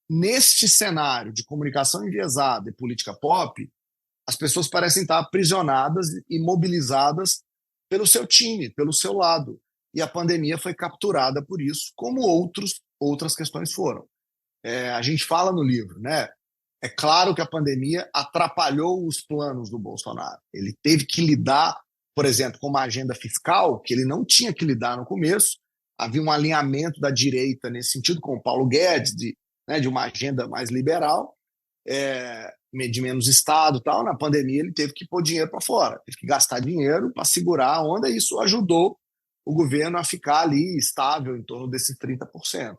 neste cenário de comunicação enviesada e política pop, as pessoas parecem estar aprisionadas e mobilizadas pelo seu time, pelo seu lado. E a pandemia foi capturada por isso, como outras questões foram. A gente fala no livro, né? É claro que a pandemia atrapalhou os planos do Bolsonaro. Ele teve que lidar, por exemplo, com uma agenda fiscal que ele não tinha que lidar no começo. Havia um alinhamento da direita nesse sentido com o Paulo Guedes, de uma agenda mais liberal, de menos Estado e tal. Na pandemia ele teve que pôr dinheiro para fora, teve que gastar dinheiro para segurar a onda, e isso ajudou o governo a ficar ali estável em torno desses 30%.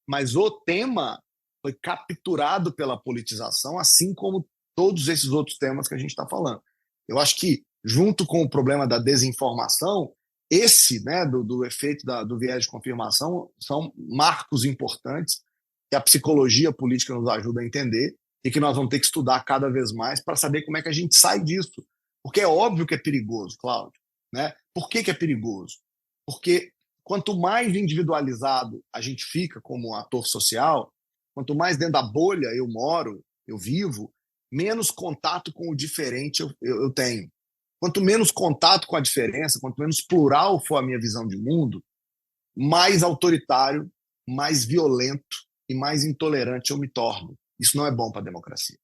Mas o tema foi capturado pela politização, assim como todos esses outros temas que a gente está falando. Eu acho que, junto com o problema da desinformação, esse, né, do efeito do viés de confirmação, são marcos importantes que a psicologia política nos ajuda a entender e que nós vamos ter que estudar cada vez mais para saber como é que a gente sai disso. Porque é óbvio que é perigoso, Cláudio, né? Por que é perigoso? Porque quanto mais individualizado a gente fica como ator social, quanto mais dentro da bolha eu moro, eu vivo, menos contato com o diferente eu tenho. Quanto menos contato com a diferença, quanto menos plural for a minha visão de mundo, mais autoritário, mais violento e mais intolerante eu me torno. Isso não é bom para a democracia.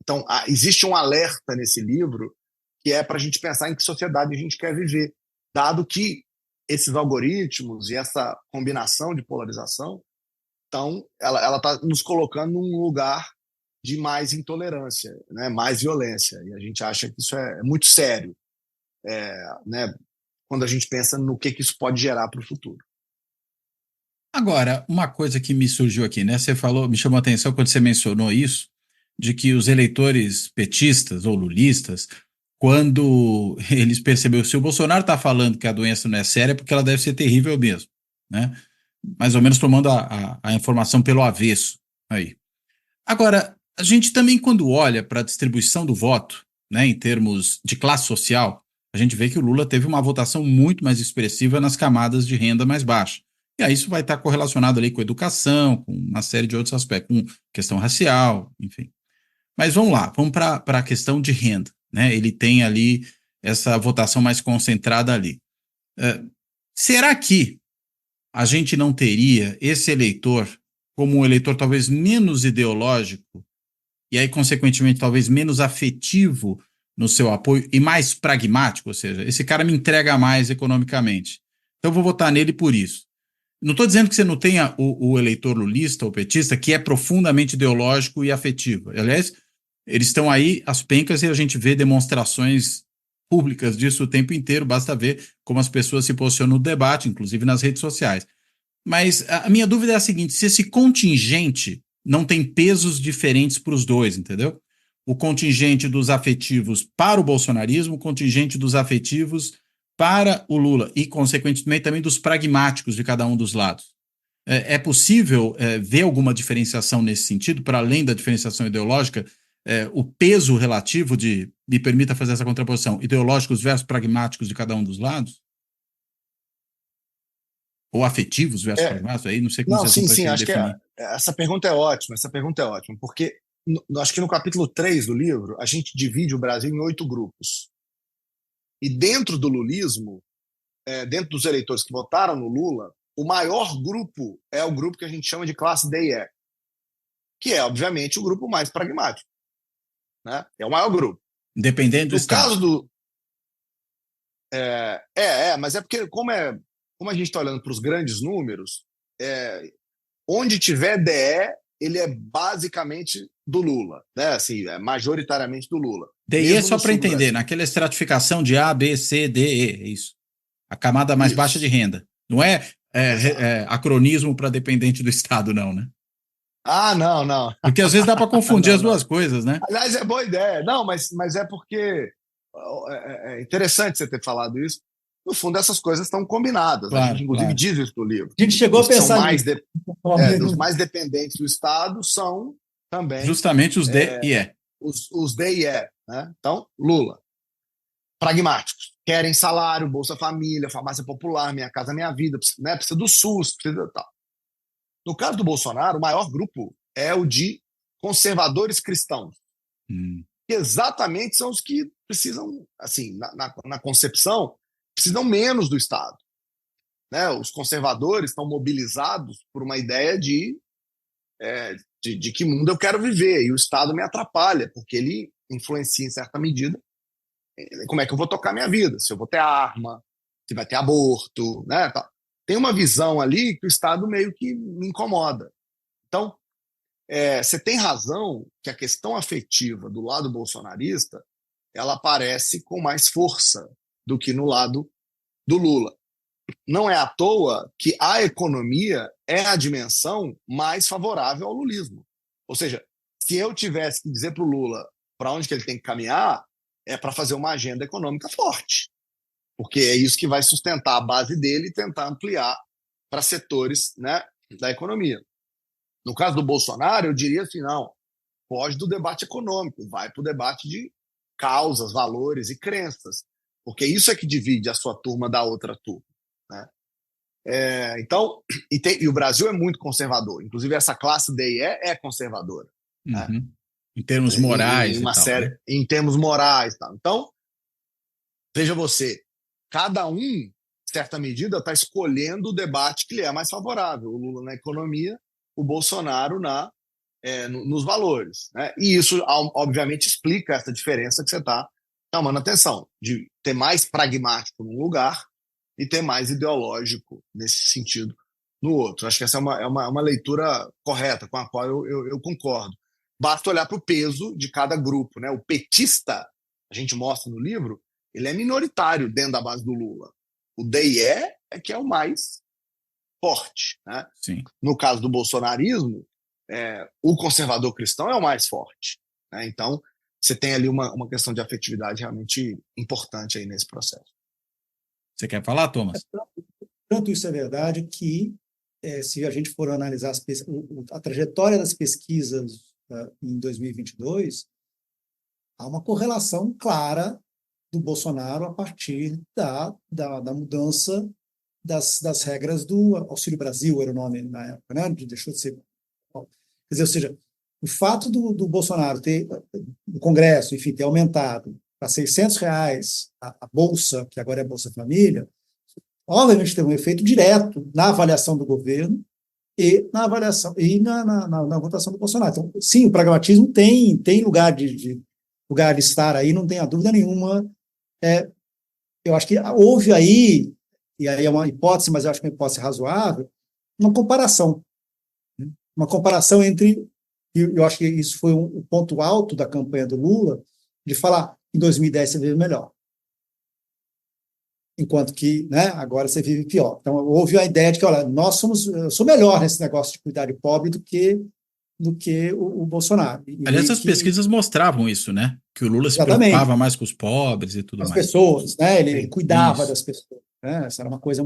Então, existe um alerta nesse livro que é para a gente pensar em que sociedade a gente quer viver, dado que esses algoritmos e essa combinação de polarização, então, ela está nos colocando num lugar de mais intolerância, né, mais violência. E a gente acha que isso é muito sério, né, quando a gente pensa no que isso pode gerar para o futuro. Agora, uma coisa que me surgiu aqui, né? Você falou, me chamou a atenção quando você mencionou isso, de que os eleitores petistas ou lulistas, quando eles perceberam, se o Bolsonaro está falando que a doença não é séria, é porque ela deve ser terrível mesmo, né? Mais ou menos tomando a informação pelo avesso aí. Agora, a gente também, quando olha para a distribuição do voto, né, em termos de classe social, a gente vê que o Lula teve uma votação muito mais expressiva nas camadas de renda mais baixa. E aí isso vai estar correlacionado ali com educação, com uma série de outros aspectos, com questão racial, enfim. Mas vamos lá, vamos para a questão de renda, né? Ele tem ali essa votação mais concentrada ali. Será que a gente não teria esse eleitor como um eleitor talvez menos ideológico e aí, consequentemente, talvez menos afetivo no seu apoio e mais pragmático, ou seja, esse cara me entrega mais economicamente. Então eu vou votar nele por isso. Não estou dizendo que você não tenha o eleitor lulista ou petista que é profundamente ideológico e afetivo. Aliás, eles estão aí às pencas e a gente vê demonstrações públicas disso o tempo inteiro, basta ver como as pessoas se posicionam no debate, inclusive nas redes sociais. Mas a minha dúvida é a seguinte, se esse contingente não tem pesos diferentes para os dois, entendeu? O contingente dos afetivos para o bolsonarismo, o contingente dos afetivos para o Lula e, consequentemente, também dos pragmáticos de cada um dos lados. É possível ver alguma diferenciação nesse sentido, para além da diferenciação ideológica, o peso relativo de, me permita fazer essa contraposição, ideológicos versus pragmáticos de cada um dos lados? Ou afetivos versus pragmáticos? Aí não sei como Não, vocês sim, vão sim, acho definir. que essa pergunta é ótima, porque acho que no capítulo 3 do livro, a gente divide o Brasil em 8 grupos. E dentro do lulismo, dentro dos eleitores que votaram no Lula, o maior grupo é o grupo que a gente chama de classe D e E, que é, obviamente, o grupo mais pragmático. Né? É o maior grupo. Independente do Estado. Caso do... mas é porque, como a gente está olhando para os grandes números, onde tiver DE, ele é basicamente do Lula, né? Assim, majoritariamente do Lula. DE é só para entender, naquela estratificação de A, B, C, D, E, é isso. A camada mais baixa de renda. Não é acronismo para dependente do Estado, não, né? Ah, não. Porque às vezes dá para confundir as duas coisas, né? Aliás, é boa ideia. Não, mas é porque é interessante você ter falado isso. No fundo, essas coisas estão combinadas. Claro, a gente, inclusive, diz isso no livro. A gente chegou a pensar os mais dependentes do Estado são também... Justamente os D e E. Os D e E. Né? Então, Lula. Pragmáticos. Querem salário, Bolsa Família, farmácia popular, Minha Casa Minha Vida, né? Precisa do SUS, precisa tal. No caso do Bolsonaro, o maior grupo é o de conservadores cristãos. Que exatamente são os que precisam, assim, na concepção, precisam menos do Estado. Né? Os conservadores estão mobilizados por uma ideia de que mundo eu quero viver, e o Estado me atrapalha, porque ele influencia em certa medida como é que eu vou tocar minha vida, se eu vou ter arma, se vai ter aborto, né? Tem uma visão ali que o Estado meio que me incomoda. Então, você tem razão que a questão afetiva do lado bolsonarista ela aparece com mais força do que no lado do Lula. Não é à toa que a economia é a dimensão mais favorável ao lulismo. Ou seja, se eu tivesse que dizer para o Lula para onde que ele tem que caminhar, é para fazer uma agenda econômica forte. Porque é isso que vai sustentar a base dele e tentar ampliar para setores, né, da economia. No caso do Bolsonaro, eu diria assim, não, foge do debate econômico, vai para o debate de causas, valores e crenças, porque isso é que divide a sua turma da outra turma. Né? Então, e o Brasil é muito conservador, inclusive essa classe D e E é conservadora. Né? Em termos morais né? Em termos morais. Tal. Então, veja você, cada um, em certa medida, está escolhendo o debate que lhe é mais favorável. O Lula na economia, o Bolsonaro nos valores. Né? E isso, obviamente, explica essa diferença que você está chamando atenção, de ter mais pragmático num lugar e ter mais ideológico nesse sentido no outro. Acho que essa é uma leitura correta, com a qual eu concordo. Basta olhar para o peso de cada grupo. Né? O petista, a gente mostra no livro, ele é minoritário dentro da base do Lula. O DIE é que é o mais forte. Né? Sim. No caso do bolsonarismo, o conservador cristão é o mais forte. Né? Então, você tem ali uma questão de afetividade realmente importante aí nesse processo. Você quer falar, Thomas? Tanto isso é verdade que, se a gente for analisar a trajetória das pesquisas em 2022, há uma correlação clara do Bolsonaro a partir da mudança das regras do Auxílio Brasil, era o nome na época, né? Deixou de ser... Quer dizer, ou seja, o fato do Bolsonaro ter, o Congresso, enfim, ter aumentado para R$600 a Bolsa, que agora é a Bolsa Família, obviamente tem um efeito direto na avaliação do governo e na avaliação e na votação do Bolsonaro. Então, sim, o pragmatismo tem lugar de estar aí, não tenha dúvida nenhuma. Eu acho que houve aí, e aí é uma hipótese, mas eu acho que é uma hipótese razoável, uma comparação. Né? Uma comparação entre, e eu acho que isso foi um ponto alto da campanha do Lula, de falar, em 2010 você vive melhor. Enquanto que, né, agora você vive pior. Então, houve a ideia de que, olha, eu sou melhor nesse negócio de cuidar de pobre do que do que o Bolsonaro. Aliás, as pesquisas mostravam isso, né? Que o Lula se preocupava mais com os pobres e tudo as mais. Pessoas, né? Ele cuidava Isso. das pessoas. Né? Essa era uma coisa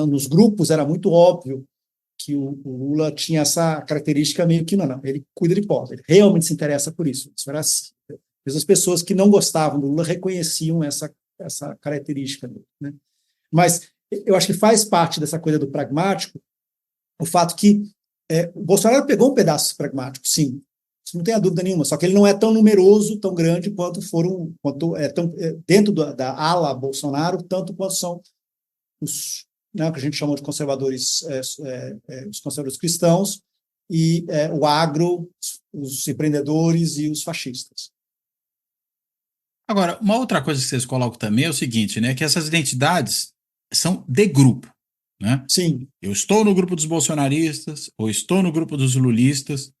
nos grupos era muito óbvio que o Lula tinha essa característica meio que não, ele cuida de pobre, ele realmente se interessa por isso. Isso era assim. As pessoas que não gostavam do Lula reconheciam essa característica dele, né? Mas eu acho que faz parte dessa coisa do pragmático o fato que o Bolsonaro pegou um pedaço pragmático, sim, isso não tem a dúvida nenhuma, só que ele não é tão numeroso, tão grande quanto dentro da ala Bolsonaro, tanto quanto são os, né, que a gente chama de conservadores, os conservadores cristãos, e o agro, os empreendedores e os fascistas. Agora, uma outra coisa que vocês colocam também é o seguinte, né, que essas identidades são de grupo, né? Sim. Eu estou no grupo dos bolsonaristas, ou estou no grupo dos lulistas.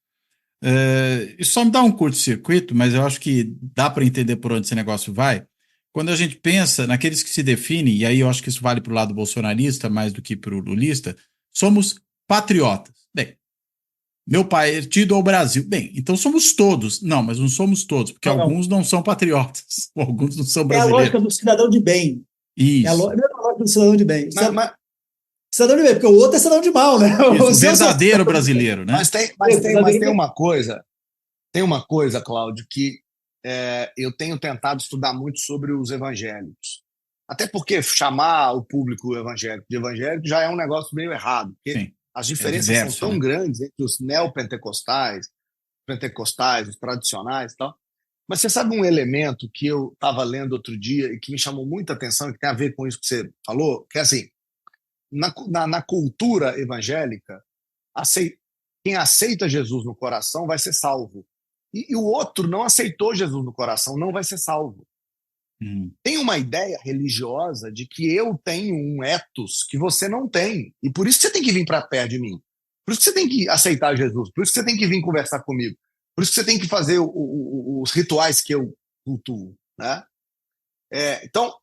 Isso só me dá um curto-circuito, mas eu acho que dá para entender por onde esse negócio vai. Quando a gente pensa naqueles que se definem, e aí eu acho que isso vale para o lado bolsonarista mais do que para o lulista, somos patriotas. Bem, meu partido é o Brasil. Bem, então somos todos. Não, mas não somos todos, porque alguns não são patriotas, alguns não são brasileiros. É a lógica do cidadão de bem. Isso. É a lógica do cidadão de bem. Cidadão de bem, porque o outro é cidadão de mal, né? Isso, o verdadeiro brasileiro, né? Mas tem uma coisa, Cláudio, que eu tenho tentado estudar muito sobre os evangélicos. Até porque chamar o público evangélico de evangélico já é um negócio meio errado, porque Sim. as diferenças são tão grandes entre os neopentecostais, os tradicionais e tal. Mas você sabe um elemento que eu estava lendo outro dia e que me chamou muita atenção e que tem a ver com isso que você falou, que é assim, na cultura evangélica, quem aceita Jesus no coração vai ser salvo. E o outro não aceitou Jesus no coração, não vai ser salvo. Tem uma ideia religiosa de que eu tenho um ethos que você não tem. E por isso que você tem que vir para perto de mim. Por isso que você tem que aceitar Jesus. Por isso que você tem que vir conversar comigo. Por isso que você tem que fazer os rituais que eu cultuo. Né? Então,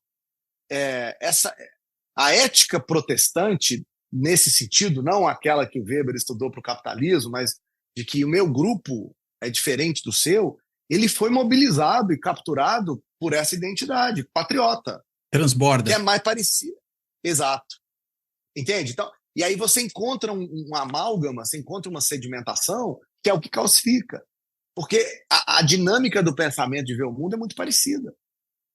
a ética protestante, nesse sentido, não aquela que o Weber estudou para o capitalismo, mas de que o meu grupo é diferente do seu, ele foi mobilizado e capturado por essa identidade patriota. Transborda. Que é mais parecida. Exato. Entende? Então, e aí você encontra um amálgama, você encontra uma sedimentação que é o que calcifica. Porque a dinâmica do pensamento de ver o mundo é muito parecida.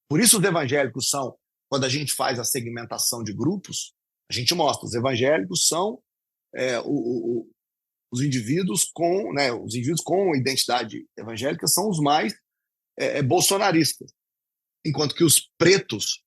Por isso os evangélicos são, quando a gente faz a segmentação de grupos, a gente mostra, os evangélicos são os indivíduos com identidade evangélica são os mais bolsonaristas, enquanto que os pretos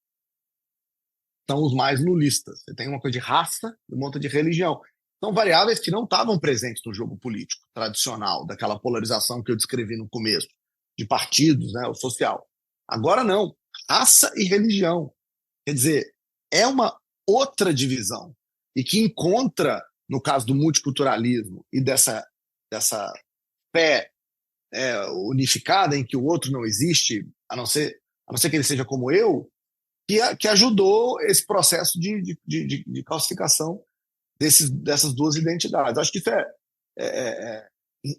são os mais lulistas. Você tem uma coisa de raça e uma outra de religião. São variáveis que não estavam presentes no jogo político tradicional, daquela polarização que eu descrevi no começo, de partidos, né, o social. Agora não, raça e religião. Quer dizer, é uma outra divisão e que encontra, no caso do multiculturalismo e dessa fé unificada em que o outro não existe, a não ser que ele seja como eu, que ajudou esse processo de calcificação dessas duas identidades. Acho que isso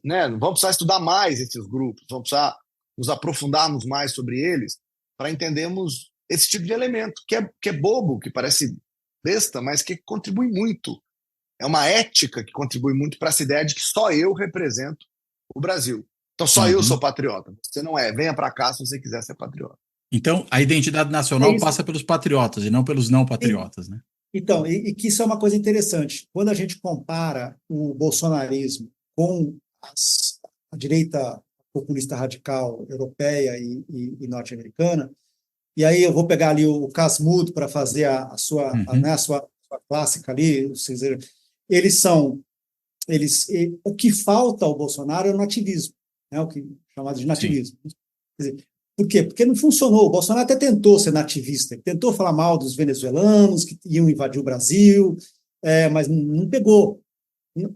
né, vamos precisar estudar mais esses grupos, vamos precisar nos aprofundarmos mais sobre eles para entendermos esse tipo de elemento, que é bobo, que parece besta, mas que contribui muito. É uma ética que contribui muito para essa ideia de que só eu represento o Brasil. Então só eu sou patriota. Você não é. Venha para cá se você quiser ser patriota. Então a identidade nacional passa pelos patriotas e não pelos não patriotas, né? Então, e que isso é uma coisa interessante. Quando a gente compara o bolsonarismo com a direita populista radical europeia e norte-americana, e aí eu vou pegar ali o Casmudo para fazer a sua clássica ali, ou seja, o que falta ao Bolsonaro é o nativismo, né, o que é chamado de nativismo. Quer dizer, por quê? Porque não funcionou. O Bolsonaro até tentou ser nativista, ele tentou falar mal dos venezuelanos que iam invadir o Brasil, mas não pegou.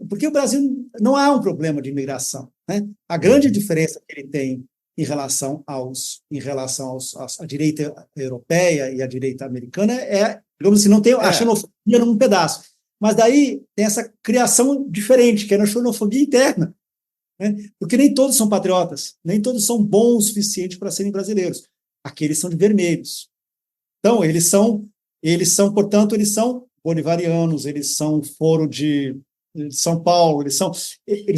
Porque o Brasil não há um problema de imigração, né? A grande diferença que ele tem em relação à direita europeia e à direita americana digamos assim, não tem a xenofobia num pedaço. Mas daí tem essa criação diferente, que é a xenofobia interna, né? Porque nem todos são patriotas, nem todos são bons o suficiente para serem brasileiros. Aqueles são de vermelhos. Então, portanto, eles são bolivarianos, eles são foro de São Paulo, eles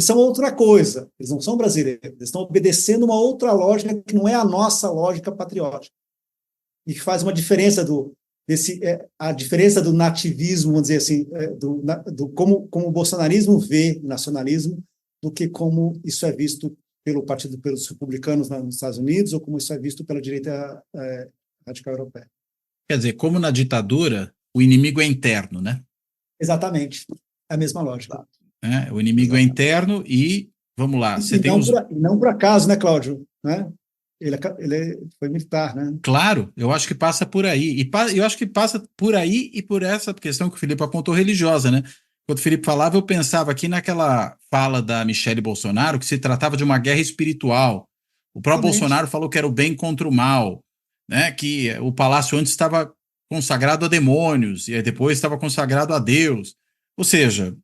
são outra coisa, eles não são brasileiros, eles estão obedecendo uma outra lógica que não é a nossa lógica patriótica. E que faz uma diferença a diferença do nativismo, vamos dizer assim, como o bolsonarismo vê nacionalismo, do que como isso é visto pelos republicanos nos Estados Unidos, ou como isso é visto pela direita radical europeia. Quer dizer, como na ditadura, o inimigo é interno, né? Exatamente. É a mesma lógica. O inimigo é interno e, vamos lá, você tem não por acaso, né, Cláudio? Né? Ele foi militar, né? Claro, eu acho que passa por aí. E eu acho que passa por aí e por essa questão que o Felipe apontou religiosa, né? Quando o Felipe falava, eu pensava aqui naquela fala da Michele Bolsonaro, que se tratava de uma guerra espiritual. O próprio Bolsonaro falou que era o bem contra o mal, né? Que o palácio antes estava consagrado a demônios, e aí depois estava consagrado a Deus. Ou seja,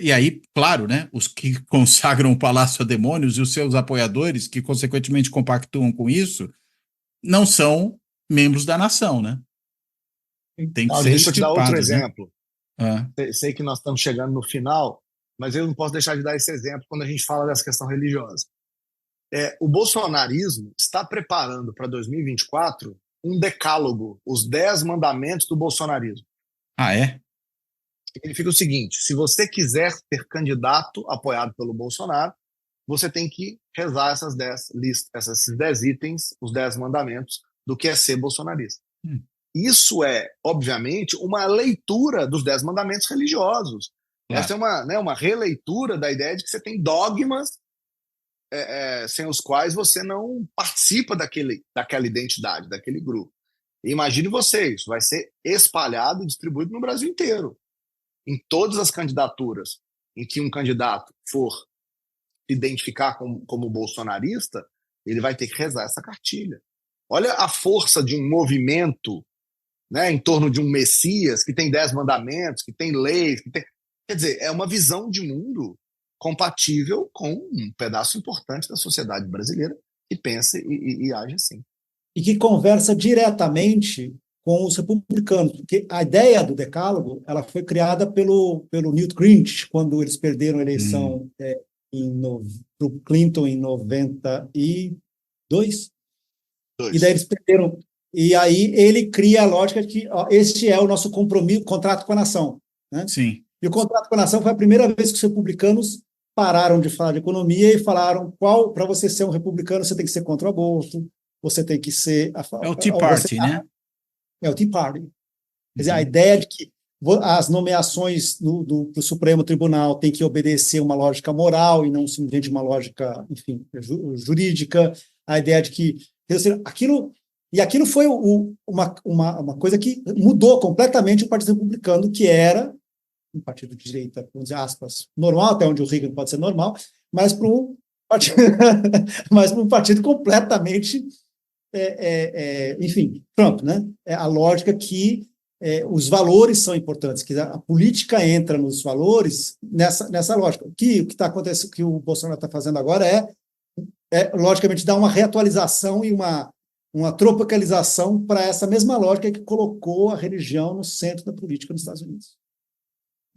e aí, claro, né? Os que consagram o palácio a demônios e os seus apoiadores, que consequentemente compactuam com isso, não são membros da nação, né? Tem que ser deixa eu te dar outro né? exemplo. Sei que nós estamos chegando no final, mas eu não posso deixar de dar esse exemplo quando a gente fala dessa questão religiosa. O bolsonarismo está preparando para 2024 um decálogo, os 10 mandamentos do bolsonarismo. Ah, é? Significa o seguinte: se você quiser ser candidato apoiado pelo Bolsonaro, você tem que rezar esses 10 itens, os 10 mandamentos do que é ser bolsonarista. Isso é, obviamente, uma leitura dos 10 mandamentos religiosos. Claro. Essa é uma releitura da ideia de que você tem dogmas sem os quais você não participa daquela identidade, daquele grupo. E imagine você, isso vai ser espalhado e distribuído no Brasil inteiro. Em todas as candidaturas em que um candidato for se identificar como bolsonarista, ele vai ter que rezar essa cartilha. Olha a força de um movimento, né, em torno de um Messias que tem 10 mandamentos, que tem leis, quer dizer, é uma visão de mundo compatível com um pedaço importante da sociedade brasileira que pensa e age assim. E que conversa diretamente com os republicanos, porque a ideia do decálogo ela foi criada pelo Newt Gingrich, quando eles perderam a eleição para o Clinton em 92. E daí eles perderam. E aí ele cria a lógica de que este é o nosso compromisso, contrato com a nação. Né? Sim. E o contrato com a nação foi a primeira vez que os republicanos pararam de falar de economia e falaram para você ser um republicano, você tem que ser contra o aborto, você tem que ser... É o Tea Party, né? É o Tea Party. Quer dizer, a ideia de que as nomeações do Supremo Tribunal têm que obedecer uma lógica moral e não simplesmente uma lógica, enfim, jurídica. A ideia de que... Aquilo foi uma coisa que mudou completamente o Partido Republicano, que era um partido de direita, vamos dizer, aspas, normal, até onde o Reagan pode ser normal, mas para um partido completamente, enfim, Trump, né? A lógica que os valores são importantes, que a política entra nos valores nessa lógica. O que está acontecendo, o que o Bolsonaro está fazendo agora logicamente, dar uma reatualização e uma tropicalização para essa mesma lógica que colocou a religião no centro da política nos Estados Unidos.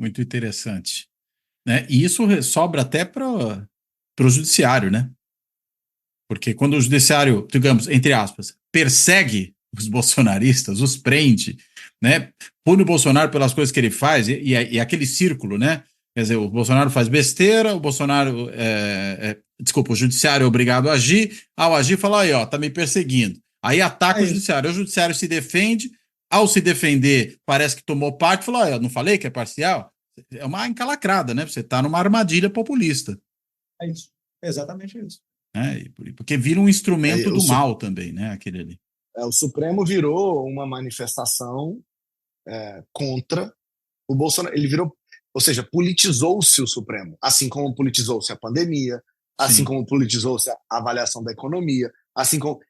Muito interessante. Né? E isso sobra até para o judiciário, né? Porque quando o judiciário, digamos, entre aspas, persegue os bolsonaristas, os prende, né? Pune o Bolsonaro pelas coisas que ele faz, e aquele círculo, né? Quer dizer, o Bolsonaro faz besteira, o Bolsonaro, o judiciário é obrigado a agir, ao agir fala, aí, ó, tá me perseguindo. Aí ataca o judiciário se defende, ao se defender, parece que tomou parte, falou, eu não falei que é parcial? É uma encalacrada, né? Você está numa armadilha populista. É isso, exatamente isso. Porque vira um instrumento do mal também, né? Aquele ali. O Supremo virou uma manifestação contra o Bolsonaro. Ele virou, ou seja, politizou-se o Supremo, assim como politizou-se a pandemia, assim como politizou-se a avaliação da economia,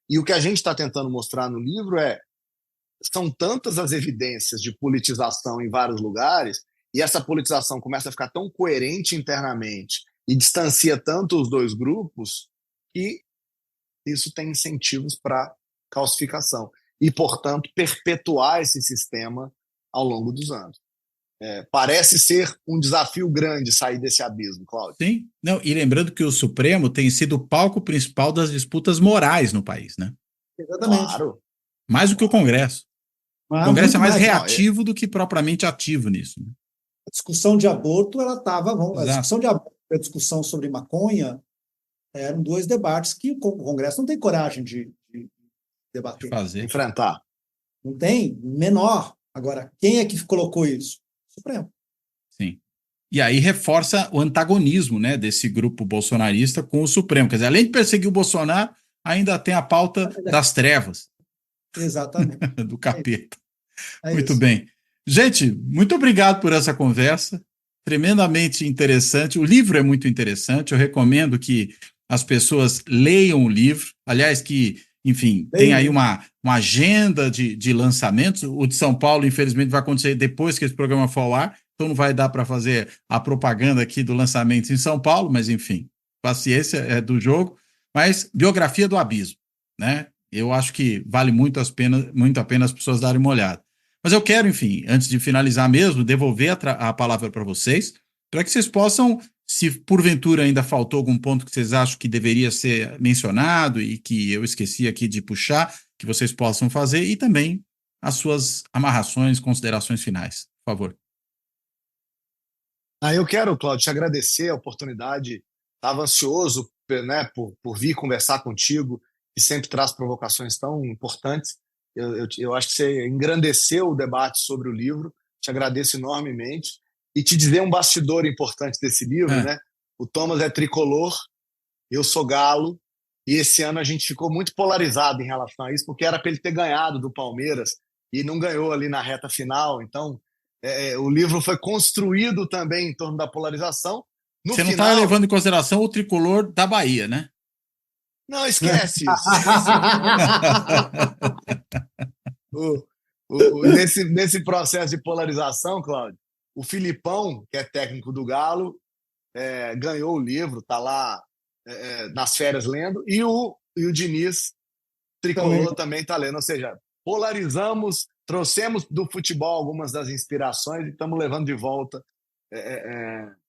e o que a gente está tentando mostrar no livro são tantas as evidências de politização em vários lugares e essa politização começa a ficar tão coerente internamente e distancia tanto os dois grupos que isso tem incentivos para calcificação e, portanto, perpetuar esse sistema ao longo dos anos. Parece ser um desafio grande sair desse abismo, Cláudio. Sim, não, e lembrando que o Supremo tem sido o palco principal das disputas morais no país, né? Exatamente. Claro. Mais do que o Congresso. Mas O Congresso é mais muito reativo do que propriamente ativo nisso. Né? A discussão de aborto, ela estava. A Exato. discussão de aborto e a discussão sobre maconha eram dois debates que o Congresso não tem coragem de debater. Fazer. Enfrentar. Não tem, menor. Agora, quem é que colocou isso? O Supremo. Sim. E aí reforça o antagonismo, né, desse grupo bolsonarista com o Supremo. Quer dizer, além de perseguir o Bolsonaro, ainda tem a pauta das trevas. Exatamente. Do capeta. É Muito isso. bem. Gente, muito obrigado por essa conversa. Tremendamente interessante. O livro é muito interessante. Eu recomendo que as pessoas leiam o livro. Aliás, que, enfim, tem aí uma agenda de lançamentos. O de São Paulo, infelizmente, vai acontecer depois que esse programa for ao ar. Então não vai dar para fazer a propaganda aqui do lançamento em São Paulo, mas, enfim, paciência é do jogo. Mas Biografia do Abismo, né? Eu acho que vale muito a pena as pessoas darem uma olhada. Mas eu quero, enfim, antes de finalizar mesmo, devolver a palavra para vocês, para que vocês possam, se porventura ainda faltou algum ponto que vocês acham que deveria ser mencionado e que eu esqueci aqui de puxar, que vocês possam fazer, e também as suas amarrações, considerações finais. Por favor. Eu quero, Cláudio, te agradecer a oportunidade. Estava ansioso, né, por vir conversar contigo, que sempre traz provocações tão importantes. Eu acho que você engrandeceu o debate sobre o livro, te agradeço enormemente. E te dizer um bastidor importante desse livro, né? O Thomas é tricolor, eu sou galo, e esse ano a gente ficou muito polarizado em relação a isso, porque era para ele ter ganhado do Palmeiras, e não ganhou ali na reta final. Então, o livro foi construído também em torno da polarização. Você não está levando em consideração o tricolor da Bahia, né? Não, esquece isso. Nesse processo de polarização, Cláudio, o Filipão, que é técnico do Galo, ganhou o livro, está lá nas férias lendo, e o Diniz, tricolor, também está lendo. Ou seja, polarizamos, trouxemos do futebol algumas das inspirações e estamos levando de volta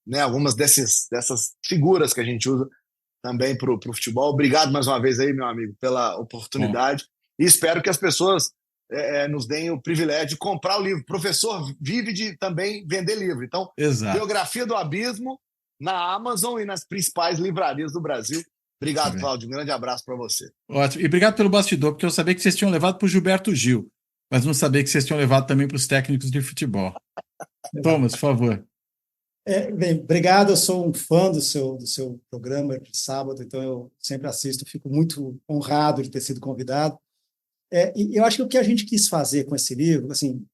né, algumas dessas figuras que a gente usa também para o futebol. Obrigado mais uma vez aí, meu amigo, pela oportunidade. E espero que as pessoas nos deem o privilégio de comprar o livro. O professor vive de também vender livro. Então, Exato. Biografia do Abismo na Amazon e nas principais livrarias do Brasil. Obrigado, Cláudio. Um grande abraço para você. Ótimo. E obrigado pelo bastidor, porque eu sabia que vocês tinham levado para o Gilberto Gil, mas não sabia que vocês tinham levado também para os técnicos de futebol. Thomas, por favor. Bem, obrigado, eu sou um fã do seu programa de sábado, então eu sempre assisto, fico muito honrado de ter sido convidado. E eu acho que o que a gente quis fazer com esse livro, assim,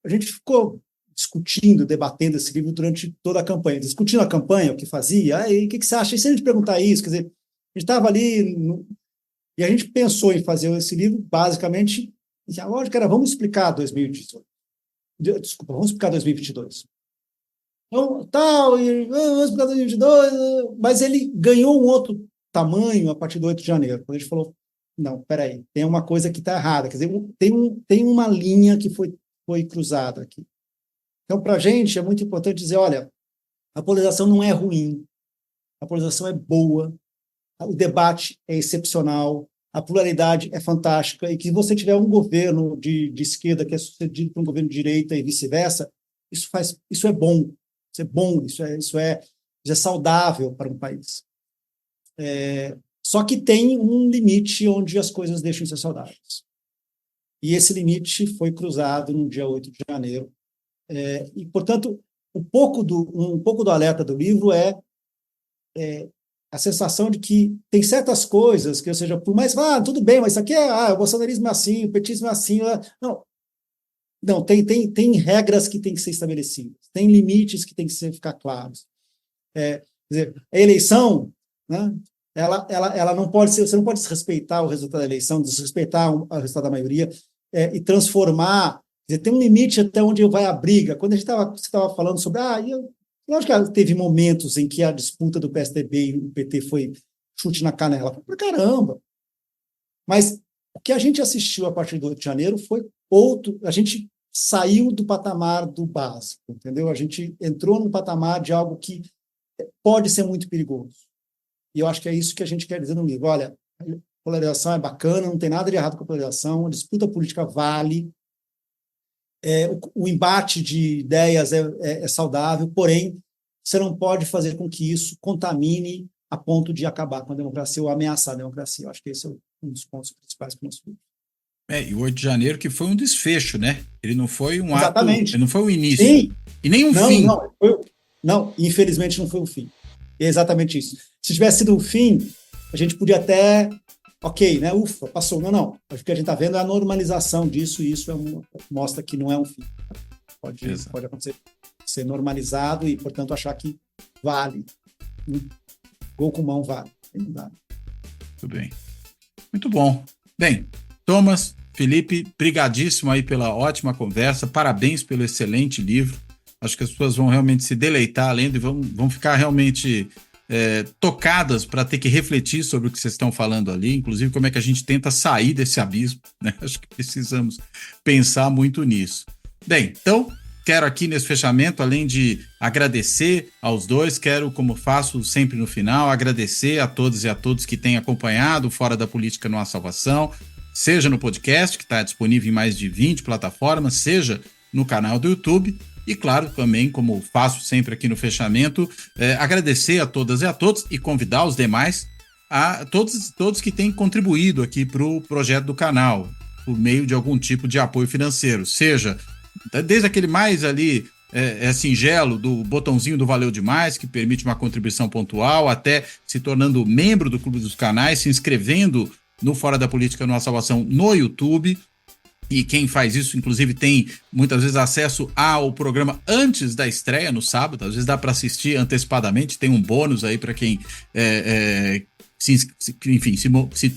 a gente ficou discutindo, debatendo esse livro durante toda a campanha, discutindo a campanha, o que fazia, o que você acha? E se a gente perguntar isso, quer dizer, a gente estava ali, e a gente pensou em fazer esse livro, basicamente, a lógica era, vamos explicar 2018. Desculpa, vamos explicar 2022. Então, vamos explicar 2022, mas ele ganhou um outro tamanho a partir do 8 de janeiro, quando a gente falou, não, peraí, tem uma coisa que está errada, quer dizer, tem uma linha que foi cruzada aqui. Então, para a gente, é muito importante dizer, olha, a polarização não é ruim, a polarização é boa, o debate é excepcional, a pluralidade é fantástica, e que você tiver um governo de esquerda que é sucedido por um governo de direita e vice-versa, isso é bom, isso é saudável para um país. Só que tem um limite onde as coisas deixam de ser saudáveis. E esse limite foi cruzado no dia 8 de janeiro. E, portanto, um pouco do alerta do livro é a sensação de que tem certas coisas que, ou seja, por mais tudo bem, mas isso aqui o bolsonarismo é assim, o petismo é assim. Não, tem regras que têm que ser estabelecidas, tem limites que têm que ficar claros. Quer dizer, a eleição, né, ela não pode ser, você não pode desrespeitar o resultado da eleição, desrespeitar o resultado da maioria e transformar Quer dizer, tem um limite até onde vai a briga. Quando você estava falando sobre... lógico que teve momentos em que a disputa do PSDB e o PT foi chute na canela. Pra caramba! Mas o que a gente assistiu a partir do 8 de janeiro foi outro... A gente saiu do patamar do básico, entendeu? A gente entrou num patamar de algo que pode ser muito perigoso. E eu acho que é isso que a gente quer dizer no livro. Olha, a polarização é bacana, não tem nada de errado com a polarização, a disputa política vale, o embate de ideias é saudável, porém, você não pode fazer com que isso contamine a ponto de acabar com a democracia ou ameaçar a democracia. Eu acho que esse é um dos pontos principais para o nosso livro. E o 8 de janeiro que foi um desfecho, né? Ele não foi um Exatamente. ato, ele não foi um início. Sim. E nem um fim. Não, infelizmente não foi um fim. É exatamente isso. Se tivesse sido um fim, a gente podia até, ok, né? Ufa, passou. Não. O que a gente está vendo é a normalização disso, e isso mostra que não é um fim. Pode acontecer, ser normalizado e, portanto, achar que vale. Gol com mão vale. Não dá. Muito bem. Muito bom. Bem, Thomas, Felipe, brigadíssimo aí pela ótima conversa, parabéns pelo excelente livro, acho que as pessoas vão realmente se deleitar lendo e vão ficar realmente tocadas para ter que refletir sobre o que vocês estão falando ali, inclusive como é que a gente tenta sair desse abismo, né? Acho que precisamos pensar muito nisso. Bem, então, quero aqui nesse fechamento, além de agradecer aos dois, quero, como faço sempre no final, agradecer a todas e a todos que têm acompanhado Fora da Política Não Há Salvação, seja no podcast, que está disponível em mais de 20 plataformas, seja no canal do YouTube, e claro, também, como faço sempre aqui no fechamento, agradecer a todas e a todos e convidar os demais, a todos que têm contribuído aqui para o projeto do canal, por meio de algum tipo de apoio financeiro, seja desde aquele mais ali singelo do botãozinho do Valeu Demais, que permite uma contribuição pontual, até se tornando membro do Clube dos Canais, se inscrevendo no Fora da Política Não Há Salvação no YouTube, e quem faz isso, inclusive, tem muitas vezes acesso ao programa antes da estreia, no sábado, às vezes dá para assistir antecipadamente, tem um bônus aí para quem se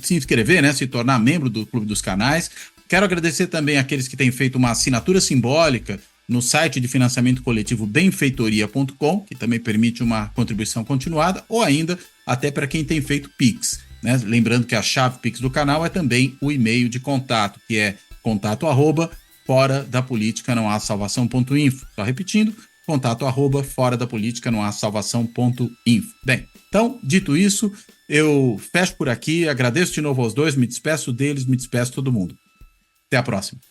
inscrever, né, se tornar membro do Clube dos Canais. Quero agradecer também àqueles que têm feito uma assinatura simbólica no site de financiamento coletivo benfeitoria.com, que também permite uma contribuição continuada, ou ainda até para quem tem feito Pix, né? Lembrando que a chave Pix do canal é também o e-mail de contato, que é contato@foradapolítica-não-há-salvação.info. Só repetindo, contato@foradapolítica-não-há-salvação.info. Bem, então, dito isso, eu fecho por aqui, agradeço de novo aos dois, me despeço deles, me despeço todo mundo. Até a próxima.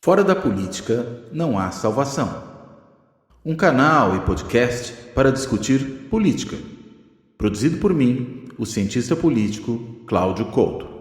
Fora da política não há salvação. Um canal e podcast para discutir política. Produzido por mim, o cientista político Cláudio Couto.